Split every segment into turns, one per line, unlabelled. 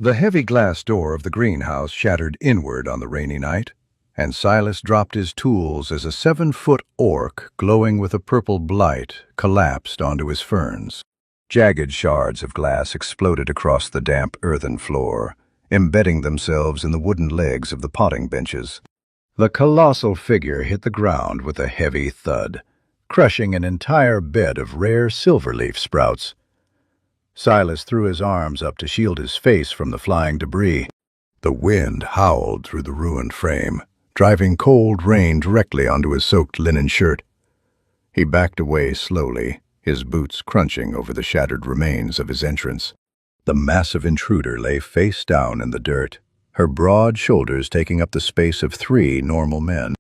The heavy glass door of the greenhouse shattered inward on the rainy night, and Silas dropped his tools as a 7-foot orc, glowing with a purple blight, collapsed onto his ferns. Jagged shards of glass exploded across the damp earthen floor, embedding themselves in the wooden legs of the potting benches. The colossal figure hit the ground with a heavy thud, crushing an entire bed of rare silverleaf sprouts. Silas threw his arms up to shield his face from the flying debris. The wind howled through the ruined frame, driving cold rain directly onto his soaked linen shirt. He backed away slowly, his boots crunching over the shattered remains of his entrance. The massive intruder lay face down in the dirt, her broad shoulders taking up the space of 3 normal men.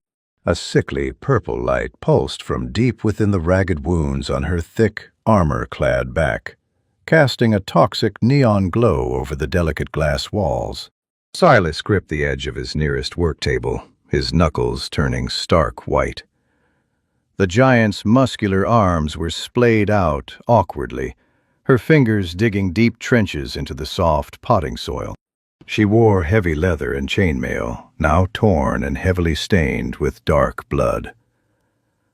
A sickly purple light pulsed from deep within the ragged wounds on her thick, armor-clad back, casting a toxic neon glow over the delicate glass walls. Silas gripped the edge of his nearest work table, his knuckles turning stark white. The giant's muscular arms were splayed out awkwardly, her fingers digging deep trenches into the soft potting soil. She wore heavy leather and chainmail, now torn and heavily stained with dark blood.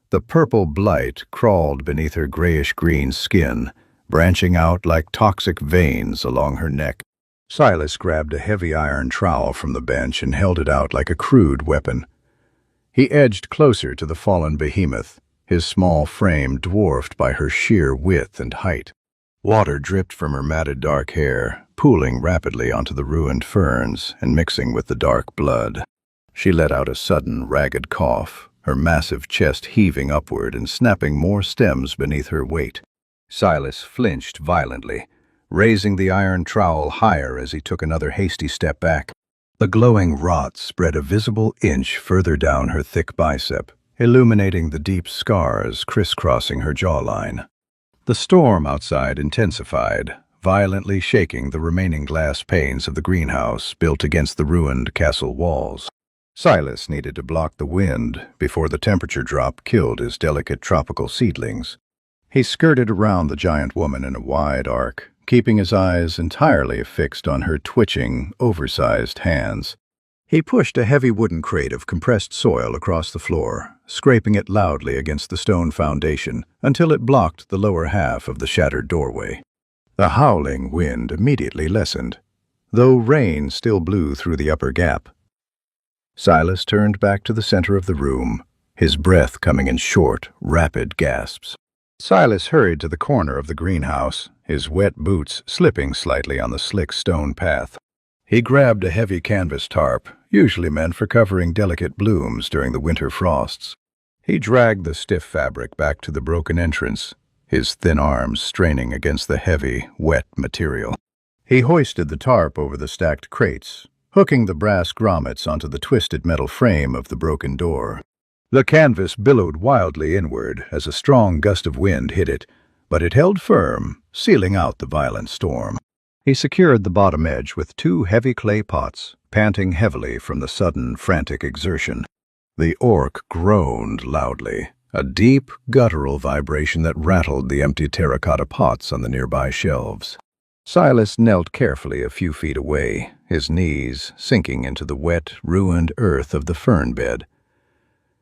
The purple blight crawled beneath her grayish-green skin, branching out like toxic veins along her neck. Silas grabbed a heavy iron trowel from the bench and held it out like a crude weapon. He edged closer to the fallen behemoth, his small frame dwarfed by her sheer width and height. Water dripped from her matted dark hair, pooling rapidly onto the ruined ferns and mixing with the dark blood. She let out a sudden, ragged cough, her massive chest heaving upward and snapping more stems beneath her weight. Silas flinched violently, raising the iron trowel higher as he took another hasty step back. The glowing rot spread a visible inch further down her thick bicep, illuminating the deep scars crisscrossing her jawline. The storm outside intensified, violently shaking the remaining glass panes of the greenhouse built against the ruined castle walls. Silas needed to block the wind before the temperature drop killed his delicate tropical seedlings. He skirted around the giant woman in a wide arc, keeping his eyes entirely fixed on her twitching, oversized hands. He pushed a heavy wooden crate of compressed soil across the floor, scraping it loudly against the stone foundation until it blocked the lower half of the shattered doorway. The howling wind immediately lessened, though rain still blew through the upper gap. Silas turned back to the center of the room, his breath coming in short, rapid gasps. Silas hurried to the corner of the greenhouse, his wet boots slipping slightly on the slick stone path. He grabbed a heavy canvas tarp, usually meant for covering delicate blooms during the winter frosts. He dragged the stiff fabric back to the broken entrance, his thin arms straining against the heavy, wet material. He hoisted the tarp over the stacked crates, hooking the brass grommets onto the twisted metal frame of the broken door. The canvas billowed wildly inward as a strong gust of wind hit it, but it held firm, sealing out the violent storm. He secured the bottom edge with 2 heavy clay pots, panting heavily from the sudden, frantic exertion. The orc groaned loudly, a deep, guttural vibration that rattled the empty terracotta pots on the nearby shelves. Silas knelt carefully a few feet away, his knees sinking into the wet, ruined earth of the fern bed.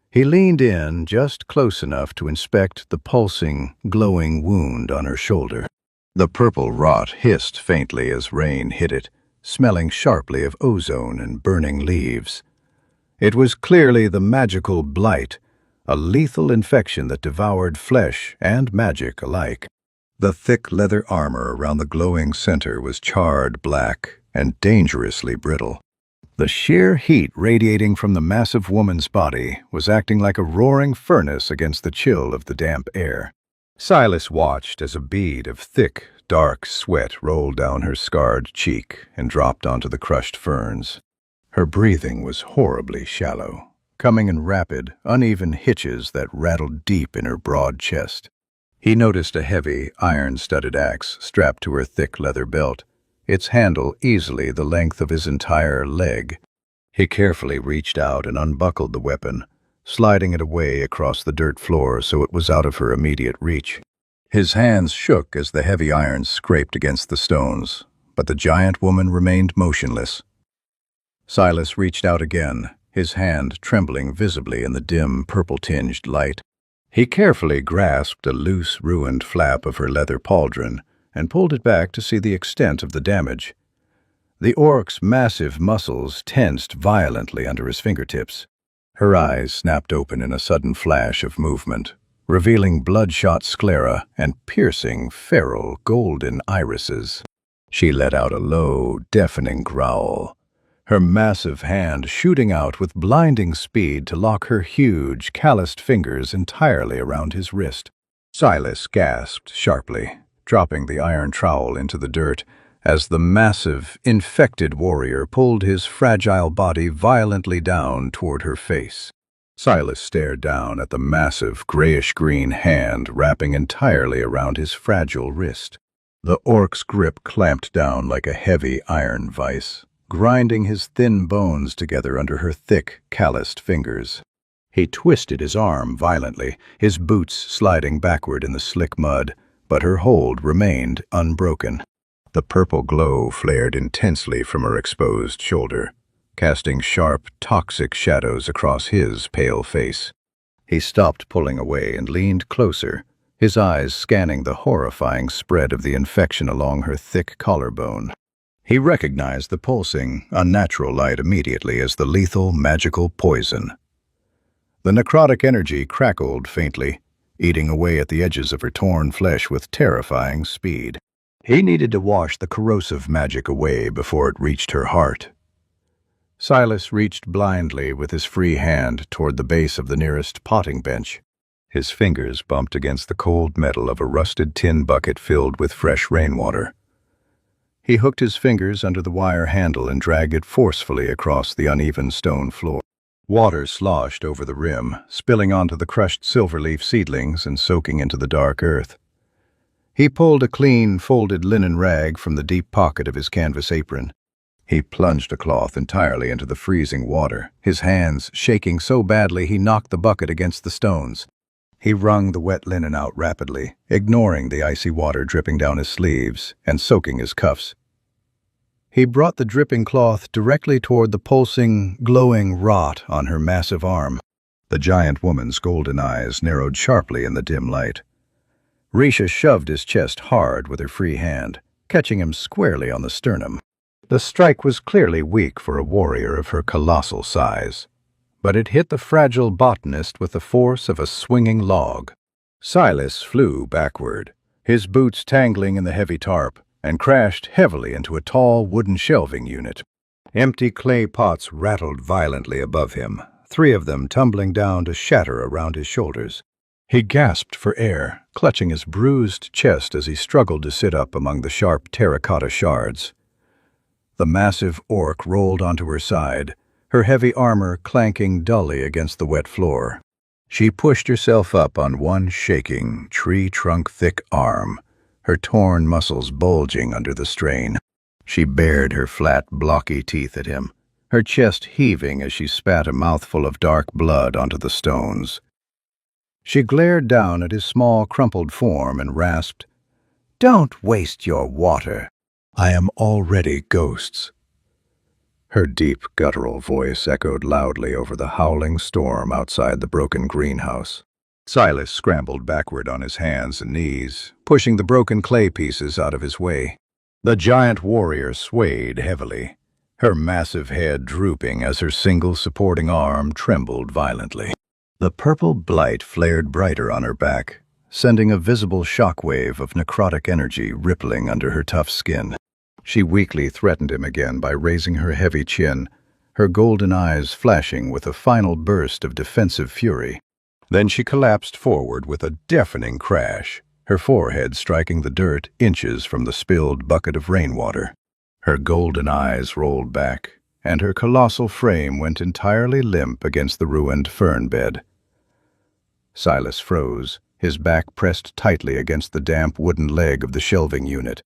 He leaned in just close enough to inspect the pulsing, glowing wound on her shoulder. The purple rot hissed faintly as rain hit it, smelling sharply of ozone and burning leaves. It was clearly the magical blight, a lethal infection that devoured flesh and magic alike. The thick leather armor around the glowing center was charred black and dangerously brittle. The sheer heat radiating from the massive woman's body was acting like a roaring furnace against the chill of the damp air. Silas watched as a bead of thick, dark sweat rolled down her scarred cheek and dropped onto the crushed ferns. Her breathing was horribly shallow, coming in rapid, uneven hitches that rattled deep in her broad chest. He noticed a heavy, iron-studded axe strapped to her thick leather belt, its handle easily the length of his entire leg. He carefully reached out and unbuckled the weapon, sliding it away across the dirt floor so it was out of her immediate reach. His hands shook as the heavy iron scraped against the stones, but the giant woman remained motionless. Silas reached out again, his hand trembling visibly in the dim, purple-tinged light. He carefully grasped a loose, ruined flap of her leather pauldron and pulled it back to see the extent of the damage. The orc's massive muscles tensed violently under his fingertips. Her eyes snapped open in a sudden flash of movement, revealing bloodshot sclera and piercing, feral, golden irises. She let out a low, deafening growl, her massive hand shooting out with blinding speed to lock her huge, calloused fingers entirely around his wrist. Silas gasped sharply, dropping the iron trowel into the dirt as the massive, infected warrior pulled his fragile body violently down toward her face. Silas stared down at the massive, grayish-green hand wrapping entirely around his fragile wrist. The orc's grip clamped down like a heavy iron vise, grinding his thin bones together under her thick, calloused fingers. He twisted his arm violently, his boots sliding backward in the slick mud, but her hold remained unbroken. The purple glow flared intensely from her exposed shoulder, casting sharp, toxic shadows across his pale face. He stopped pulling away and leaned closer, his eyes scanning the horrifying spread of the infection along her thick collarbone. He recognized the pulsing, unnatural light immediately as the lethal, magical poison. The necrotic energy crackled faintly, eating away at the edges of her torn flesh with terrifying speed. He needed to wash the corrosive magic away before it reached her heart. Silas reached blindly with his free hand toward the base of the nearest potting bench. His fingers bumped against the cold metal of a rusted tin bucket filled with fresh rainwater. He hooked his fingers under the wire handle and dragged it forcefully across the uneven stone floor. Water sloshed over the rim, spilling onto the crushed silverleaf seedlings and soaking into the dark earth. He pulled a clean, folded linen rag from the deep pocket of his canvas apron. He plunged a cloth entirely into the freezing water, his hands shaking so badly he knocked the bucket against the stones. He wrung the wet linen out rapidly, ignoring the icy water dripping down his sleeves and soaking his cuffs. He brought the dripping cloth directly toward the pulsing, glowing rot on her massive arm. The giant woman's golden eyes narrowed sharply in the dim light. Risha shoved his chest hard with her free hand, catching him squarely on the sternum. The strike was clearly weak for a warrior of her colossal size, but it hit the fragile botanist with the force of a swinging log. Silas flew backward, his boots tangling in the heavy tarp, and crashed heavily into a tall wooden shelving unit. Empty clay pots rattled violently above him, 3 of them tumbling down to shatter around his shoulders. He gasped for air, clutching his bruised chest as he struggled to sit up among the sharp terracotta shards. The massive orc rolled onto her side, her heavy armor clanking dully against the wet floor. She pushed herself up on one shaking, tree-trunk-thick arm, her torn muscles bulging under the strain. She bared her flat, blocky teeth at him, her chest heaving as she spat a mouthful of dark blood onto the stones. She glared down at his small, crumpled form and rasped, "Don't waste your water. I am already ghosts." Her deep, guttural voice echoed loudly over the howling storm outside the broken greenhouse. Silas scrambled backward on his hands and knees, pushing the broken clay pieces out of his way. The giant warrior swayed heavily, her massive head drooping as her single supporting arm trembled violently. The purple blight flared brighter on her back, sending a visible shockwave of necrotic energy rippling under her tough skin. She weakly threatened him again by raising her heavy chin, her golden eyes flashing with a final burst of defensive fury. Then she collapsed forward with a deafening crash, her forehead striking the dirt inches from the spilled bucket of rainwater. Her golden eyes rolled back, and her colossal frame went entirely limp against the ruined fern bed. Silas froze, his back pressed tightly against the damp wooden leg of the shelving unit.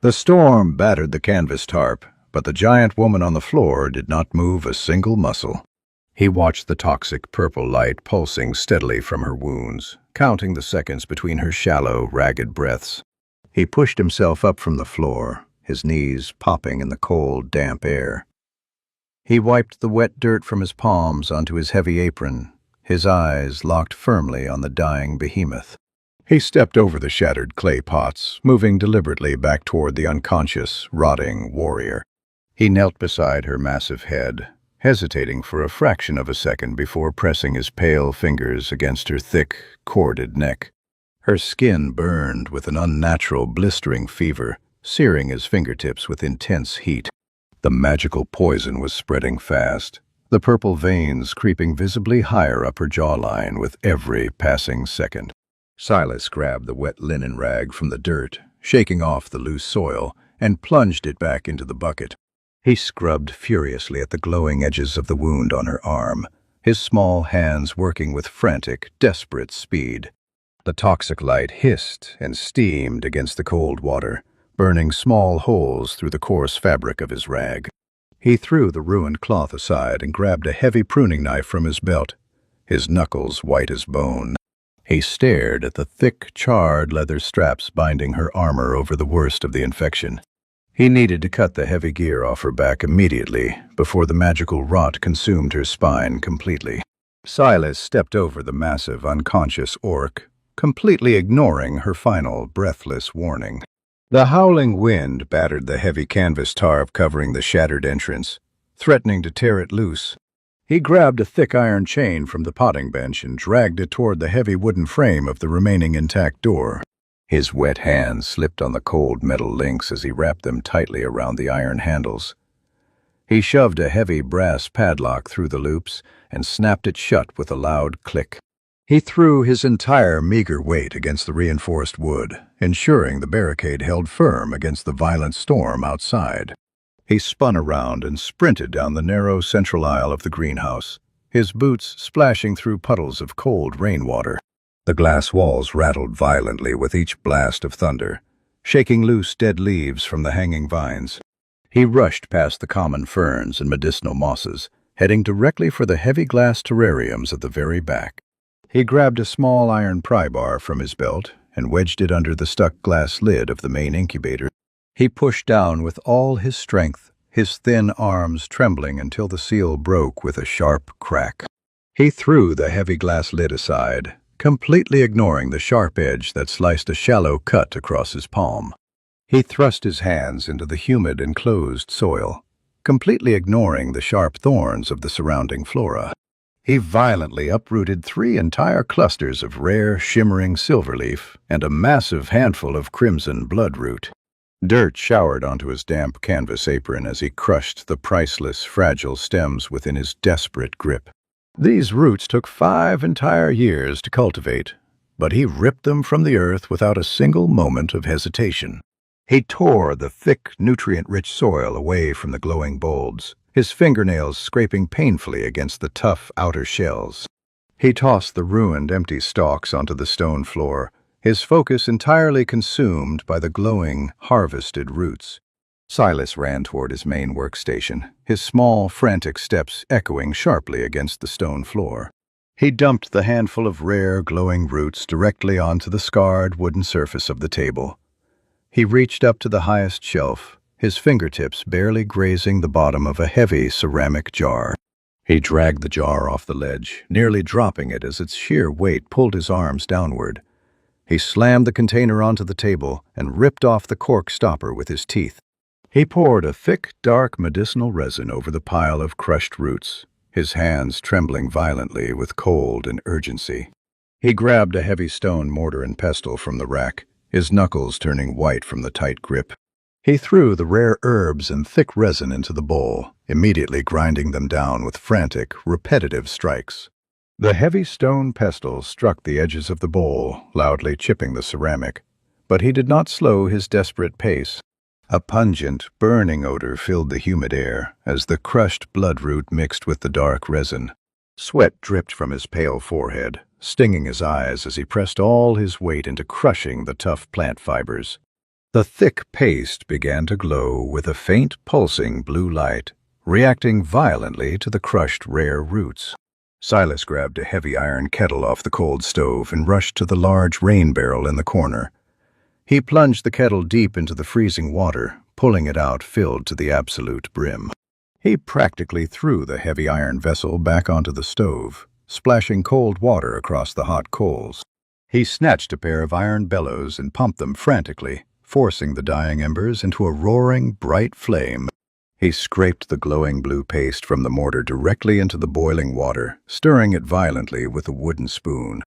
The storm battered the canvas tarp, but the giant woman on the floor did not move a single muscle. He watched the toxic purple light pulsing steadily from her wounds, counting the seconds between her shallow, ragged breaths. He pushed himself up from the floor, his knees popping in the cold, damp air. He wiped the wet dirt from his palms onto his heavy apron, his eyes locked firmly on the dying behemoth. He stepped over the shattered clay pots, moving deliberately back toward the unconscious, rotting warrior. He knelt beside her massive head, hesitating for a fraction of a second before pressing his pale fingers against her thick, corded neck. Her skin burned with an unnatural, blistering fever, searing his fingertips with intense heat. The magical poison was spreading fast, the purple veins creeping visibly higher up her jawline with every passing second. Silas grabbed the wet linen rag from the dirt, shaking off the loose soil, and plunged it back into the bucket. He scrubbed furiously at the glowing edges of the wound on her arm, his small hands working with frantic, desperate speed. The toxic light hissed and steamed against the cold water, burning small holes through the coarse fabric of his rag. He threw the ruined cloth aside and grabbed a heavy pruning knife from his belt, his knuckles white as bone. He stared at the thick, charred leather straps binding her armor over the worst of the infection. He needed to cut the heavy gear off her back immediately before the magical rot consumed her spine completely. Silas stepped over the massive, unconscious orc, completely ignoring her final, breathless warning. The howling wind battered the heavy canvas tarp covering the shattered entrance, threatening to tear it loose. He grabbed a thick iron chain from the potting bench and dragged it toward the heavy wooden frame of the remaining intact door. His wet hands slipped on the cold metal links as he wrapped them tightly around the iron handles. He shoved a heavy brass padlock through the loops and snapped it shut with a loud click. He threw his entire meager weight against the reinforced wood, ensuring the barricade held firm against the violent storm outside. He spun around and sprinted down the narrow central aisle of the greenhouse, his boots splashing through puddles of cold rainwater. The glass walls rattled violently with each blast of thunder, shaking loose dead leaves from the hanging vines. He rushed past the common ferns and medicinal mosses, heading directly for the heavy glass terrariums at the very back. He grabbed a small iron pry bar from his belt and wedged it under the stuck glass lid of the main incubator. He pushed down with all his strength, his thin arms trembling until the seal broke with a sharp crack. He threw the heavy glass lid aside, completely ignoring the sharp edge that sliced a shallow cut across his palm. He thrust his hands into the humid, enclosed soil, completely ignoring the sharp thorns of the surrounding flora. He violently uprooted 3 entire clusters of rare, shimmering silverleaf and a massive handful of crimson bloodroot. Dirt showered onto his damp canvas apron as he crushed the priceless, fragile stems within his desperate grip. These roots took 5 entire years to cultivate, but he ripped them from the earth without a single moment of hesitation. He tore the thick, nutrient-rich soil away from the glowing bulbs, his fingernails scraping painfully against the tough outer shells. He tossed the ruined, empty stalks onto the stone floor, his focus entirely consumed by the glowing, harvested roots. Silas ran toward his main workstation, his small, frantic steps echoing sharply against the stone floor. He dumped the handful of rare, glowing roots directly onto the scarred wooden surface of the table. He reached up to the highest shelf, his fingertips barely grazing the bottom of a heavy ceramic jar. He dragged the jar off the ledge, nearly dropping it as its sheer weight pulled his arms downward. He slammed the container onto the table and ripped off the cork stopper with his teeth. He poured a thick, dark medicinal resin over the pile of crushed roots, his hands trembling violently with cold and urgency. He grabbed a heavy stone mortar and pestle from the rack, his knuckles turning white from the tight grip. He threw the rare herbs and thick resin into the bowl, immediately grinding them down with frantic, repetitive strikes. The heavy stone pestle struck the edges of the bowl, loudly chipping the ceramic, but he did not slow his desperate pace. A pungent, burning odor filled the humid air as the crushed bloodroot mixed with the dark resin. Sweat dripped from his pale forehead, stinging his eyes as he pressed all his weight into crushing the tough plant fibers. The thick paste began to glow with a faint, pulsing blue light, reacting violently to the crushed rare roots. Silas grabbed a heavy iron kettle off the cold stove and rushed to the large rain barrel in the corner. He plunged the kettle deep into the freezing water, pulling it out filled to the absolute brim. He practically threw the heavy iron vessel back onto the stove, splashing cold water across the hot coals. He snatched a pair of iron bellows and pumped them frantically, forcing the dying embers into a roaring, bright flame. He scraped the glowing blue paste from the mortar directly into the boiling water, stirring it violently with a wooden spoon.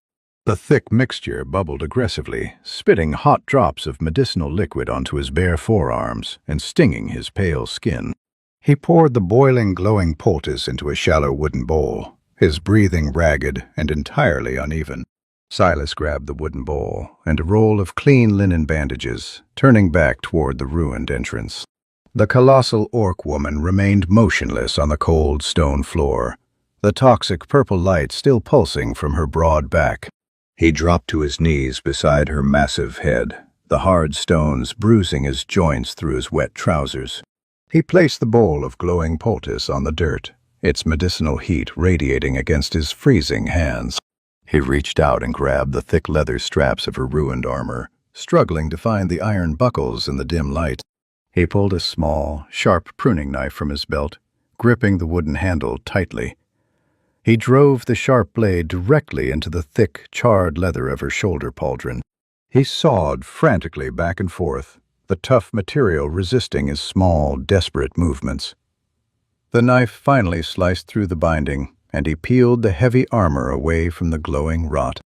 The thick mixture bubbled aggressively, spitting hot drops of medicinal liquid onto his bare forearms and stinging his pale skin. He poured the boiling, glowing poultice into a shallow wooden bowl, his breathing ragged and entirely uneven. Silas grabbed the wooden bowl and a roll of clean linen bandages, turning back toward the ruined entrance. The colossal orc woman remained motionless on the cold stone floor, the toxic purple light still pulsing from her broad back. He dropped to his knees beside her massive head, the hard stones bruising his joints through his wet trousers. He placed the bowl of glowing poultice on the dirt, its medicinal heat radiating against his freezing hands. He reached out and grabbed the thick leather straps of her ruined armor, struggling to find the iron buckles in the dim light. He pulled a small, sharp pruning knife from his belt, gripping the wooden handle tightly. He drove the sharp blade directly into the thick, charred leather of her shoulder pauldron. He sawed frantically back and forth, the tough material resisting his small, desperate movements. The knife finally sliced through the binding, and he peeled the heavy armor away from the glowing rot.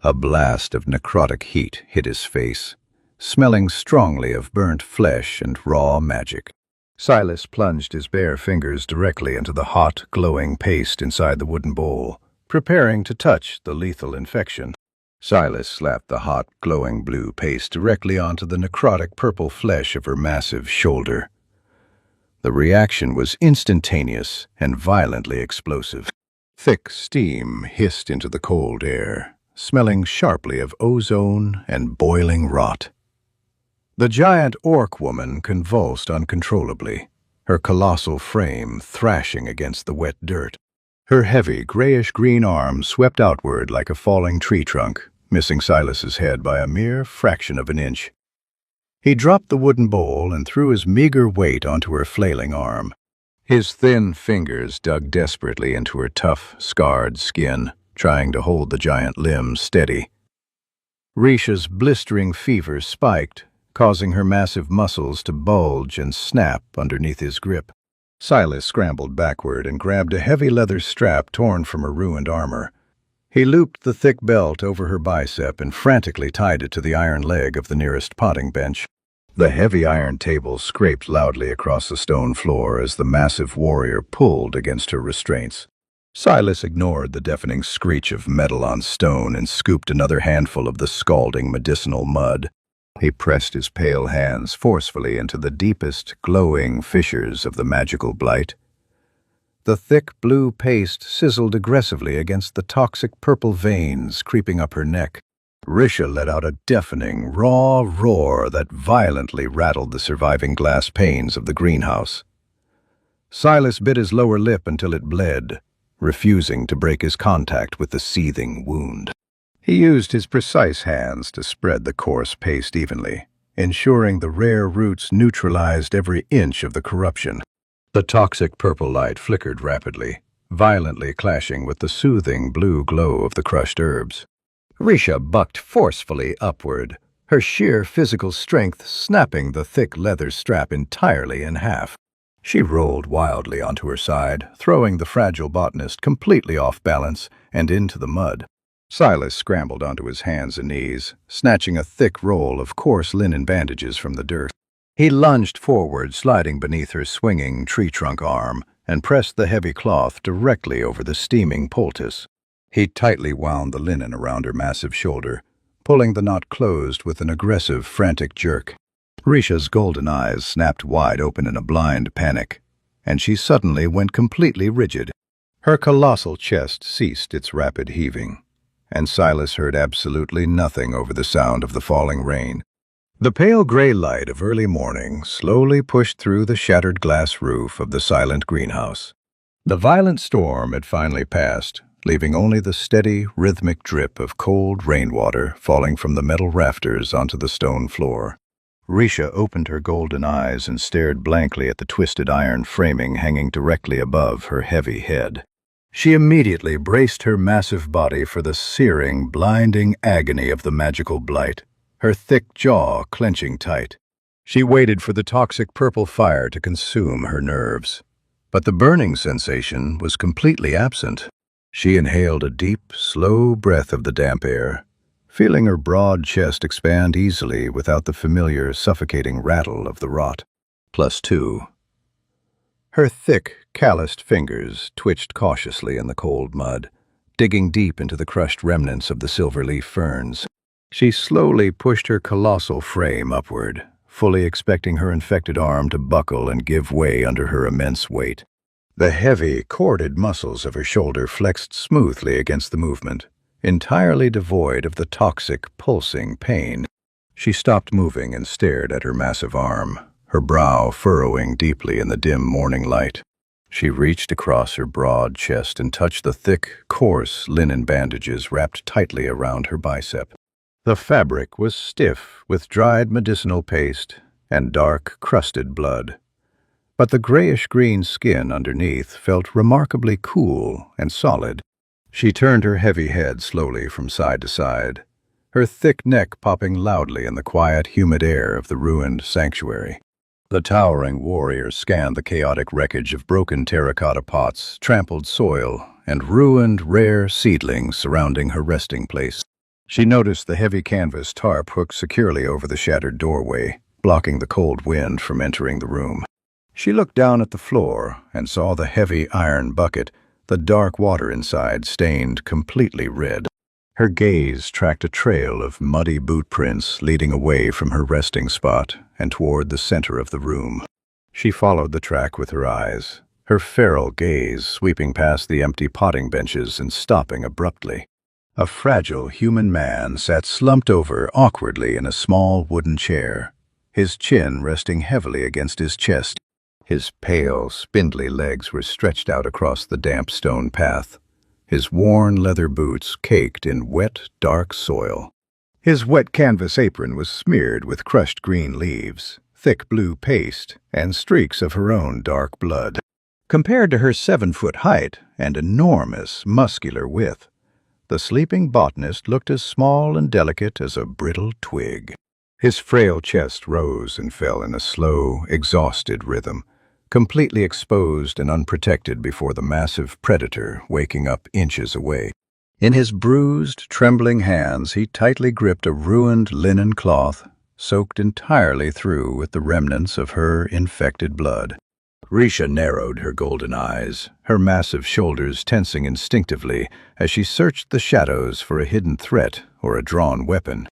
A blast of necrotic heat hit his face, smelling strongly of burnt flesh and raw magic. Silas plunged his bare fingers directly into the hot, glowing paste inside the wooden bowl, preparing to touch the lethal infection. Silas slapped the hot, glowing blue paste directly onto the necrotic purple flesh of her massive shoulder. The reaction was instantaneous and violently explosive. Thick steam hissed into the cold air, smelling sharply of ozone and boiling rot. The giant orc woman convulsed uncontrollably, her colossal frame thrashing against the wet dirt. Her heavy, grayish-green arm swept outward like a falling tree trunk, missing Silas's head by a mere fraction of an inch. He dropped the wooden bowl and threw his meager weight onto her flailing arm. His thin fingers dug desperately into her tough, scarred skin, trying to hold the giant limbs steady. Risha's blistering fever spiked, causing her massive muscles to bulge and snap underneath his grip. Silas scrambled backward and grabbed a heavy leather strap torn from her ruined armor. He looped the thick belt over her bicep and frantically tied it to the iron leg of the nearest potting bench. The heavy iron table scraped loudly across the stone floor as the massive warrior pulled against her restraints. Silas ignored the deafening screech of metal on stone and scooped another handful of the scalding medicinal mud. He pressed his pale hands forcefully into the deepest, glowing fissures of the magical blight. The thick blue paste sizzled aggressively against the toxic purple veins creeping up her neck. Risha let out a deafening, raw roar that violently rattled the surviving glass panes of the greenhouse. Silas bit his lower lip until it bled, refusing to break his contact with the seething wound. He used his precise hands to spread the coarse paste evenly, ensuring the rare roots neutralized every inch of the corruption. The toxic purple light flickered rapidly, violently clashing with the soothing blue glow of the crushed herbs. Risha bucked forcefully upward, her sheer physical strength snapping the thick leather strap entirely in half. She rolled wildly onto her side, throwing the fragile botanist completely off balance and into the mud. Silas scrambled onto his hands and knees, snatching a thick roll of coarse linen bandages from the dirt. He lunged forward, sliding beneath her swinging tree-trunk arm, and pressed the heavy cloth directly over the steaming poultice. He tightly wound the linen around her massive shoulder, pulling the knot closed with an aggressive, frantic jerk. Risha's golden eyes snapped wide open in a blind panic, and she suddenly went completely rigid. Her colossal chest ceased its rapid heaving, and Silas heard absolutely nothing over the sound of the falling rain. The pale gray light of early morning slowly pushed through the shattered glass roof of the silent greenhouse. The violent storm had finally passed, leaving only the steady, rhythmic drip of cold rainwater falling from the metal rafters onto the stone floor. Risha opened her golden eyes and stared blankly at the twisted iron framing hanging directly above her heavy head. She immediately braced her massive body for the searing, blinding agony of the magical blight, her thick jaw clenching tight. She waited for the toxic purple fire to consume her nerves. But the burning sensation was completely absent. She inhaled a deep, slow breath of the damp air, feeling her broad chest expand easily without the familiar, suffocating rattle of the rot. +2. Her thick, calloused fingers twitched cautiously in the cold mud, digging deep into the crushed remnants of the silverleaf ferns. She slowly pushed her colossal frame upward, fully expecting her infected arm to buckle and give way under her immense weight. The heavy, corded muscles of her shoulder flexed smoothly against the movement, entirely devoid of the toxic, pulsing pain. She stopped moving and stared at her massive arm, her brow furrowing deeply in the dim morning light. She reached across her broad chest and touched the thick, coarse linen bandages wrapped tightly around her bicep. The fabric was stiff with dried medicinal paste and dark, crusted blood. But the grayish-green skin underneath felt remarkably cool and solid. She turned her heavy head slowly from side to side, her thick neck popping loudly in the quiet, humid air of the ruined sanctuary. The towering warrior scanned the chaotic wreckage of broken terracotta pots, trampled soil, and ruined, rare seedlings surrounding her resting place. She noticed the heavy canvas tarp hooked securely over the shattered doorway, blocking the cold wind from entering the room. She looked down at the floor and saw the heavy iron bucket, the dark water inside stained completely red. Her gaze tracked a trail of muddy boot prints leading away from her resting spot and toward the center of the room. She followed the track with her eyes, her feral gaze sweeping past the empty potting benches and stopping abruptly. A fragile human man sat slumped over awkwardly in a small wooden chair, his chin resting heavily against his chest. His pale, spindly legs were stretched out across the damp stone path, his worn leather boots caked in wet, dark soil. His wet canvas apron was smeared with crushed green leaves, thick blue paste, and streaks of her own dark blood. Compared to her 7-foot height and enormous, muscular width, the sleeping botanist looked as small and delicate as a brittle twig. His frail chest rose and fell in a slow, exhausted rhythm, completely exposed and unprotected before the massive predator waking up inches away. In his bruised, trembling hands he tightly gripped a ruined linen cloth, soaked entirely through with the remnants of her infected blood. Risha narrowed her golden eyes, her massive shoulders tensing instinctively as she searched the shadows for a hidden threat or a drawn weapon.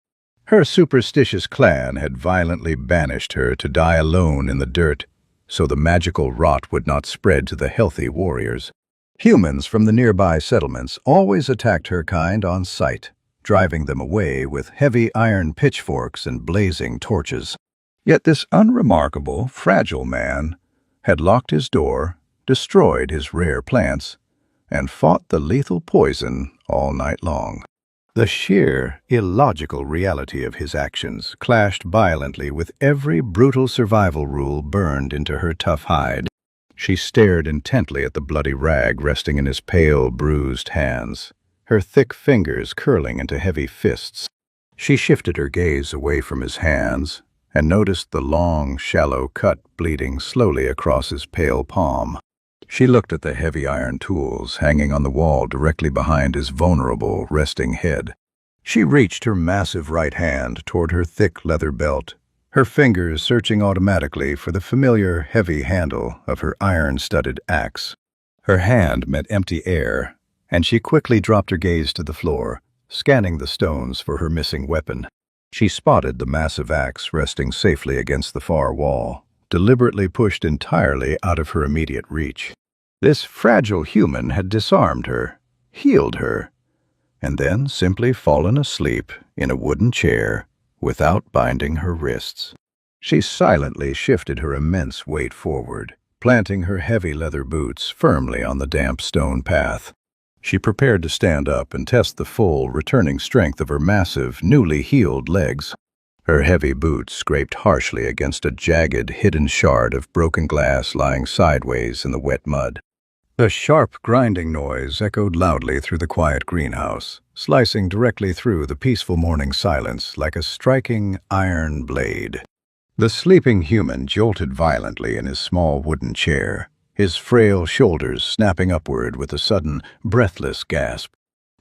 Her superstitious clan had violently banished her to die alone in the dirt, so the magical rot would not spread to the healthy warriors. Humans from the nearby settlements always attacked her kind on sight, driving them away with heavy iron pitchforks and blazing torches. Yet this unremarkable, fragile man had locked his door, destroyed his rare plants, and fought the lethal poison all night long. The sheer, illogical reality of his actions clashed violently with every brutal survival rule burned into her tough hide. She stared intently at the bloody rag resting in his pale, bruised hands, her thick fingers curling into heavy fists. She shifted her gaze away from his hands and noticed the long, shallow cut bleeding slowly across his pale palm. She looked at the heavy iron tools hanging on the wall directly behind his vulnerable, resting head. She reached her massive right hand toward her thick leather belt, her fingers searching automatically for the familiar, heavy handle of her iron-studded axe. Her hand met empty air, and she quickly dropped her gaze to the floor, scanning the stones for her missing weapon. She spotted the massive axe resting safely against the far wall, deliberately pushed entirely out of her immediate reach. This fragile human had disarmed her, healed her, and then simply fallen asleep in a wooden chair without binding her wrists. She silently shifted her immense weight forward, planting her heavy leather boots firmly on the damp stone path. She prepared to stand up and test the full, returning strength of her massive, newly healed legs. Her heavy boots scraped harshly against a jagged, hidden shard of broken glass lying sideways in the wet mud. A sharp, grinding noise echoed loudly through the quiet greenhouse, slicing directly through the peaceful morning silence like a striking iron blade. The sleeping human jolted violently in his small wooden chair, his frail shoulders snapping upward with a sudden, breathless gasp.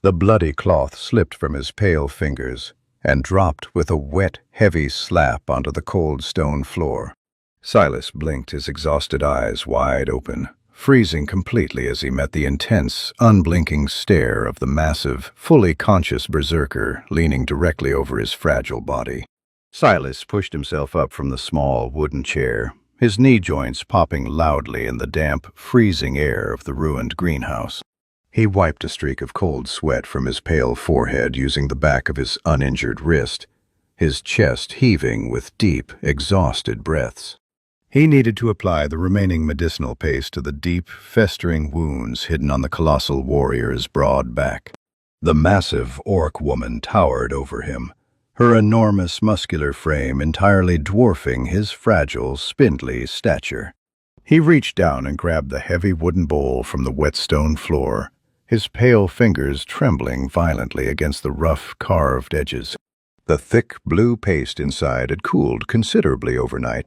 The bloody cloth slipped from his pale fingers and dropped with a wet, heavy slap onto the cold stone floor. Silas blinked, his exhausted eyes wide open, freezing completely as he met the intense, unblinking stare of the massive, fully conscious berserker leaning directly over his fragile body. Silas pushed himself up from the small wooden chair, his knee joints popping loudly in the damp, freezing air of the ruined greenhouse. He wiped a streak of cold sweat from his pale forehead using the back of his uninjured wrist, his chest heaving with deep, exhausted breaths. He needed to apply the remaining medicinal paste to the deep, festering wounds hidden on the colossal warrior's broad back. The massive orc woman towered over him, her enormous muscular frame entirely dwarfing his fragile, spindly stature. He reached down and grabbed the heavy wooden bowl from the wet stone floor, his pale fingers trembling violently against the rough, carved edges. The thick, blue paste inside had cooled considerably overnight,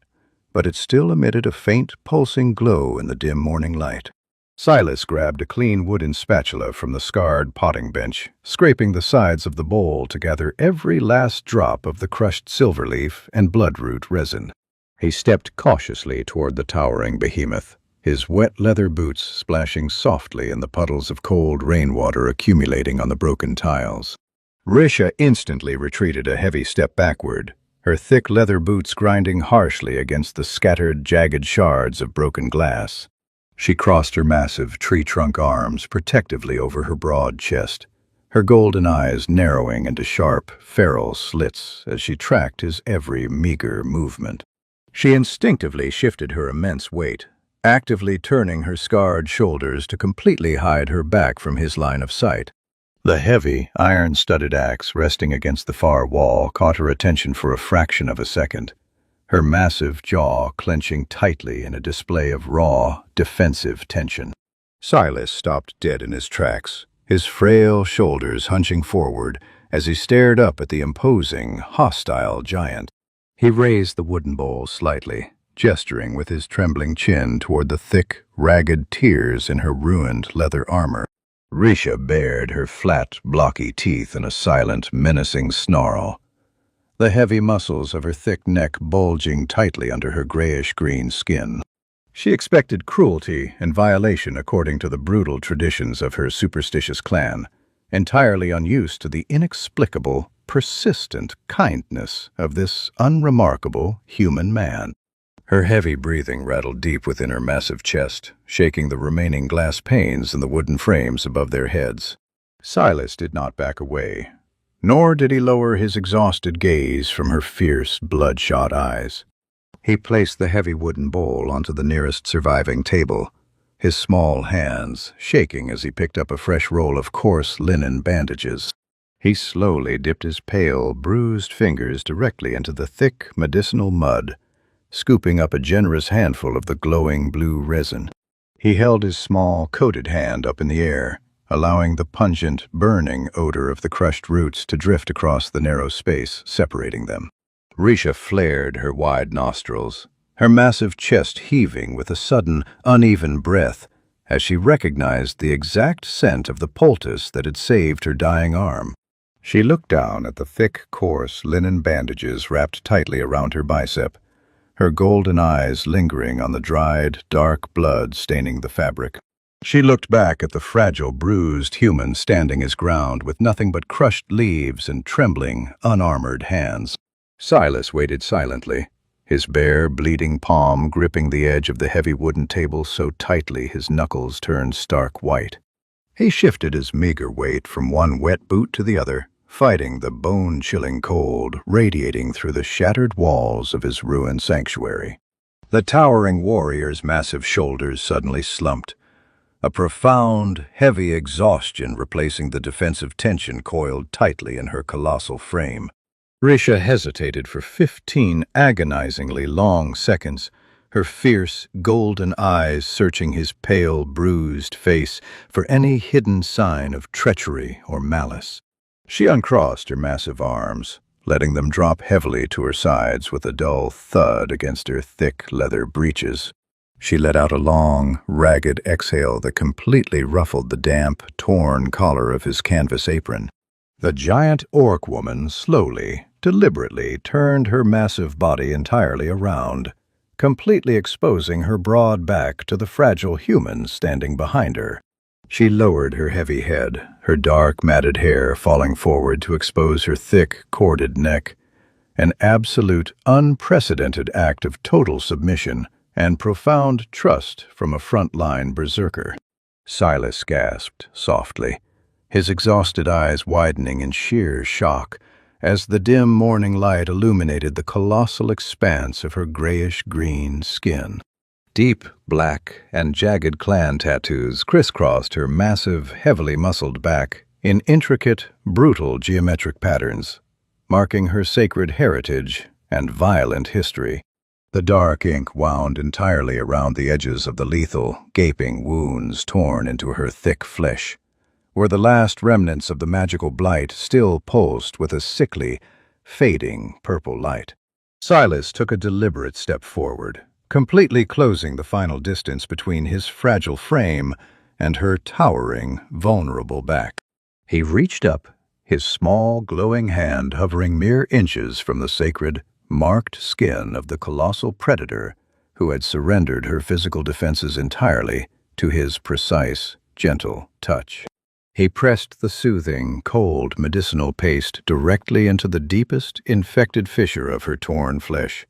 but it still emitted a faint, pulsing glow in the dim morning light. Silas grabbed a clean wooden spatula from the scarred potting bench, scraping the sides of the bowl to gather every last drop of the crushed silverleaf and bloodroot resin. He stepped cautiously toward the towering behemoth, his wet leather boots splashing softly in the puddles of cold rainwater accumulating on the broken tiles. Risha instantly retreated a heavy step backward, her thick leather boots grinding harshly against the scattered, jagged shards of broken glass. She crossed her massive tree-trunk arms protectively over her broad chest, her golden eyes narrowing into sharp, feral slits as she tracked his every meager movement. She instinctively shifted her immense weight, actively turning her scarred shoulders to completely hide her back from his line of sight. The heavy, iron-studded axe resting against the far wall caught her attention for a fraction of a second, her massive jaw clenching tightly in a display of raw, defensive tension. Silas stopped dead in his tracks, his frail shoulders hunching forward as he stared up at the imposing, hostile giant. He raised the wooden bowl slightly, gesturing with his trembling chin toward the thick, ragged tears in her ruined leather armor. Risha bared her flat, blocky teeth in a silent, menacing snarl, the heavy muscles of her thick neck bulging tightly under her grayish-green skin. She expected cruelty and violation according to the brutal traditions of her superstitious clan, entirely unused to the inexplicable, persistent kindness of this unremarkable human man. Her heavy breathing rattled deep within her massive chest, shaking the remaining glass panes in the wooden frames above their heads. Silas did not back away, nor did he lower his exhausted gaze from her fierce, bloodshot eyes. He placed the heavy wooden bowl onto the nearest surviving table, his small hands shaking as he picked up a fresh roll of coarse linen bandages. He slowly dipped his pale, bruised fingers directly into the thick, medicinal mud, scooping up a generous handful of the glowing blue resin. He held his small, coated hand up in the air, allowing the pungent, burning odor of the crushed roots to drift across the narrow space separating them. Risha flared her wide nostrils, her massive chest heaving with a sudden, uneven breath as she recognized the exact scent of the poultice that had saved her dying arm. She looked down at the thick, coarse linen bandages wrapped tightly around her bicep, her golden eyes lingering on the dried, dark blood staining the fabric. She looked back at the fragile, bruised human standing his ground with nothing but crushed leaves and trembling, unarmored hands. Silas waited silently, his bare, bleeding palm gripping the edge of the heavy wooden table so tightly his knuckles turned stark white. He shifted his meager weight from one wet boot to the other, fighting the bone-chilling cold radiating through the shattered walls of his ruined sanctuary. The towering warrior's massive shoulders suddenly slumped, a profound, heavy exhaustion replacing the defensive tension coiled tightly in her colossal frame. Risha hesitated for 15 agonizingly long seconds, her fierce, golden eyes searching his pale, bruised face for any hidden sign of treachery or malice. She uncrossed her massive arms, letting them drop heavily to her sides with a dull thud against her thick leather breeches. She let out a long, ragged exhale that completely ruffled the damp, torn collar of his canvas apron. The giant orc woman slowly, deliberately turned her massive body entirely around, completely exposing her broad back to the fragile human standing behind her. She lowered her heavy head, her dark, matted hair falling forward to expose her thick, corded neck, an absolute, unprecedented act of total submission and profound trust from a front-line berserker. Silas gasped softly, his exhausted eyes widening in sheer shock as the dim morning light illuminated the colossal expanse of her grayish-green skin. Deep black and jagged clan tattoos crisscrossed her massive, heavily muscled back in intricate, brutal geometric patterns, marking her sacred heritage and violent history. The dark ink wound entirely around the edges of the lethal, gaping wounds torn into her thick flesh, where the last remnants of the magical blight still pulsed with a sickly, fading purple light. Silas took a deliberate step forward, completely closing the final distance between his fragile frame and her towering, vulnerable back. He reached up, his small, glowing hand hovering mere inches from the sacred, marked skin of the colossal predator who had surrendered her physical defenses entirely to his precise, gentle touch. He pressed the soothing, cold, medicinal paste directly into the deepest, infected fissure of her torn flesh,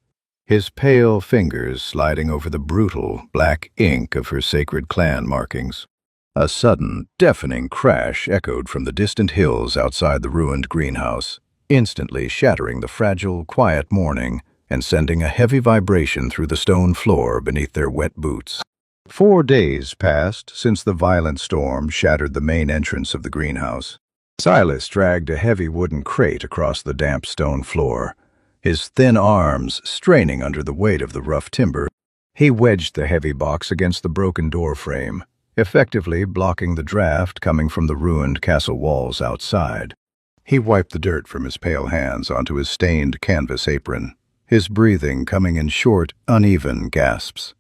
his pale fingers sliding over the brutal, black ink of her sacred clan markings. A sudden, deafening crash echoed from the distant hills outside the ruined greenhouse, instantly shattering the fragile, quiet morning and sending a heavy vibration through the stone floor beneath their wet boots. 4 days passed since the violent storm shattered the main entrance of the greenhouse. Silas dragged a heavy wooden crate across the damp stone floor, his thin arms straining under the weight of the rough timber. He wedged the heavy box against the broken door frame, effectively blocking the draft coming from the ruined castle walls outside. He wiped the dirt from his pale hands onto his stained canvas apron, his breathing coming in short, uneven gasps.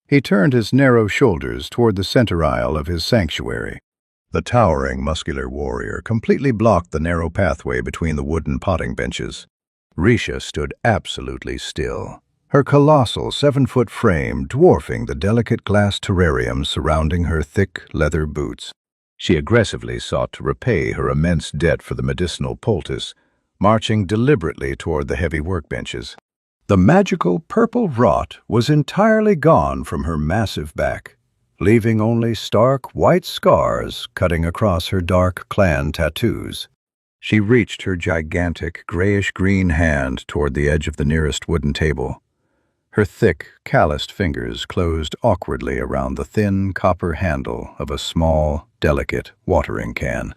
He turned his narrow shoulders toward the center aisle of his sanctuary. The towering, muscular warrior completely blocked the narrow pathway between the wooden potting benches. Risha stood absolutely still, her colossal 7-foot frame dwarfing the delicate glass terrarium surrounding her thick leather boots. She aggressively sought to repay her immense debt for the medicinal poultice, marching deliberately toward the heavy workbenches. The magical purple rot was entirely gone from her massive back, leaving only stark white scars cutting across her dark clan tattoos. She reached her gigantic grayish-green hand toward the edge of the nearest wooden table. Her thick, calloused fingers closed awkwardly around the thin copper handle of a small, delicate watering can.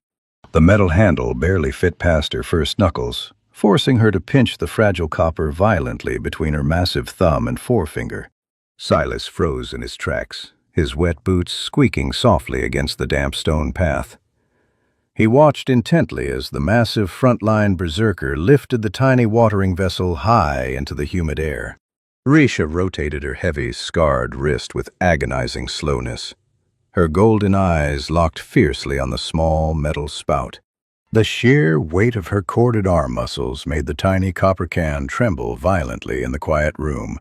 The metal handle barely fit past her first knuckles, forcing her to pinch the fragile copper violently between her massive thumb and forefinger. Silas froze in his tracks, his wet boots squeaking softly against the damp stone path. He watched intently as the massive front-line berserker lifted the tiny watering vessel high into the humid air. Risha rotated her heavy, scarred wrist with agonizing slowness, her golden eyes locked fiercely on the small metal spout. The sheer weight of her corded arm muscles made the tiny copper can tremble violently in the quiet room.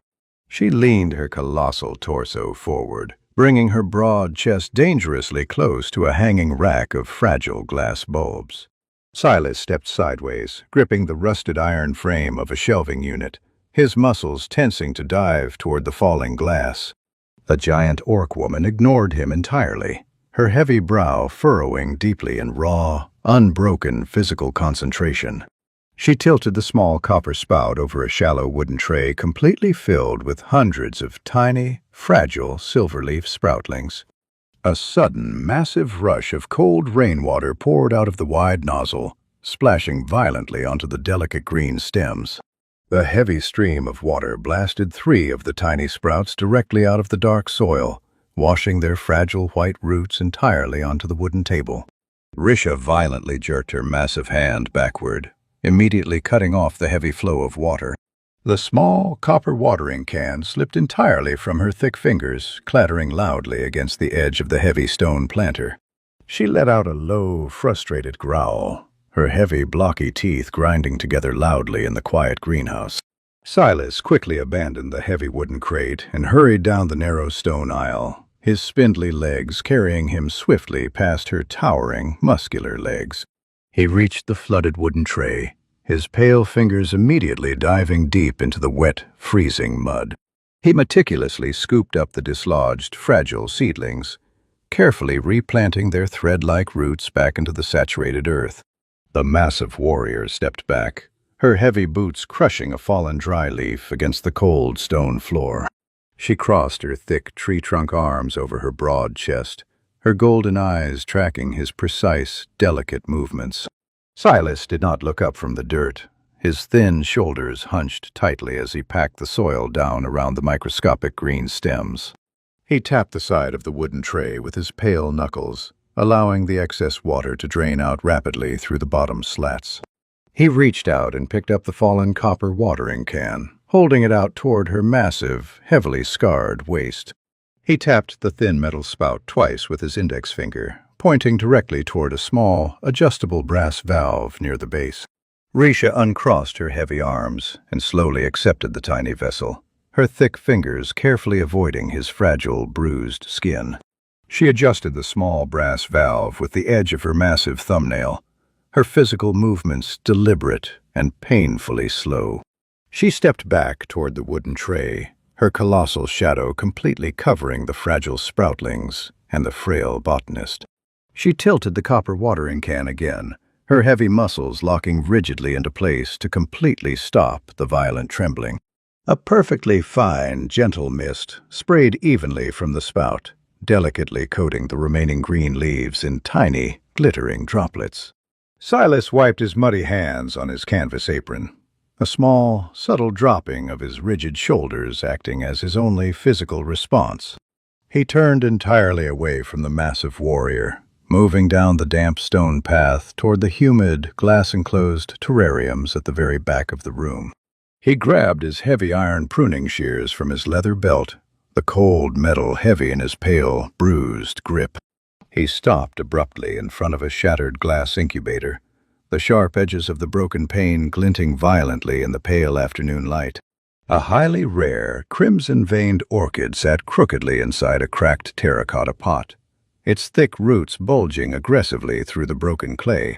She leaned her colossal torso forward, bringing her broad chest dangerously close to a hanging rack of fragile glass bulbs. Silas stepped sideways, gripping the rusted iron frame of a shelving unit, his muscles tensing to dive toward the falling glass. The giant orc woman ignored him entirely, her heavy brow furrowing deeply in raw, unbroken physical concentration. She tilted the small copper spout over a shallow wooden tray completely filled with hundreds of tiny, fragile silverleaf sproutlings. A sudden, massive rush of cold rainwater poured out of the wide nozzle, splashing violently onto the delicate green stems. The heavy stream of water blasted 3 of the tiny sprouts directly out of the dark soil, washing their fragile white roots entirely onto the wooden table. Risha violently jerked her massive hand backward, immediately cutting off the heavy flow of water. The small copper watering can slipped entirely from her thick fingers, clattering loudly against the edge of the heavy stone planter. She let out a low, frustrated growl, her heavy, blocky teeth grinding together loudly in the quiet greenhouse. Silas quickly abandoned the heavy wooden crate and hurried down the narrow stone aisle, his spindly legs carrying him swiftly past her towering, muscular legs. He reached the flooded wooden tray, his pale fingers immediately diving deep into the wet, freezing mud. He meticulously scooped up the dislodged, fragile seedlings, carefully replanting their thread-like roots back into the saturated earth. The massive warrior stepped back, her heavy boots crushing a fallen dry leaf against the cold stone floor. She crossed her thick tree-trunk arms over her broad chest, her golden eyes tracking his precise, delicate movements. Silas did not look up from the dirt, his thin shoulders hunched tightly as he packed the soil down around the microscopic green stems. He tapped the side of the wooden tray with his pale knuckles, allowing the excess water to drain out rapidly through the bottom slats. He reached out and picked up the fallen copper watering can, holding it out toward her massive, heavily scarred waist. He tapped the thin metal spout twice with his index finger, pointing directly toward a small, adjustable brass valve near the base. Risha uncrossed her heavy arms and slowly accepted the tiny vessel, her thick fingers carefully avoiding his fragile, bruised skin. She adjusted the small brass valve with the edge of her massive thumbnail, her physical movements deliberate and painfully slow. She stepped back toward the wooden tray, her colossal shadow completely covering the fragile sproutlings and the frail botanist. She tilted the copper watering can again, her heavy muscles locking rigidly into place to completely stop the violent trembling. A perfectly fine, gentle mist sprayed evenly from the spout, delicately coating the remaining green leaves in tiny, glittering droplets. Silas wiped his muddy hands on his canvas apron, a small, subtle dropping of his rigid shoulders acting as his only physical response. He turned entirely away from the massive warrior, moving down the damp stone path toward the humid, glass-enclosed terrariums at the very back of the room. He grabbed his heavy iron pruning shears from his leather belt, the cold metal heavy in his pale, bruised grip. He stopped abruptly in front of a shattered glass incubator, the sharp edges of the broken pane glinting violently in the pale afternoon light. A highly rare, crimson-veined orchid sat crookedly inside a cracked terracotta pot, its thick roots bulging aggressively through the broken clay.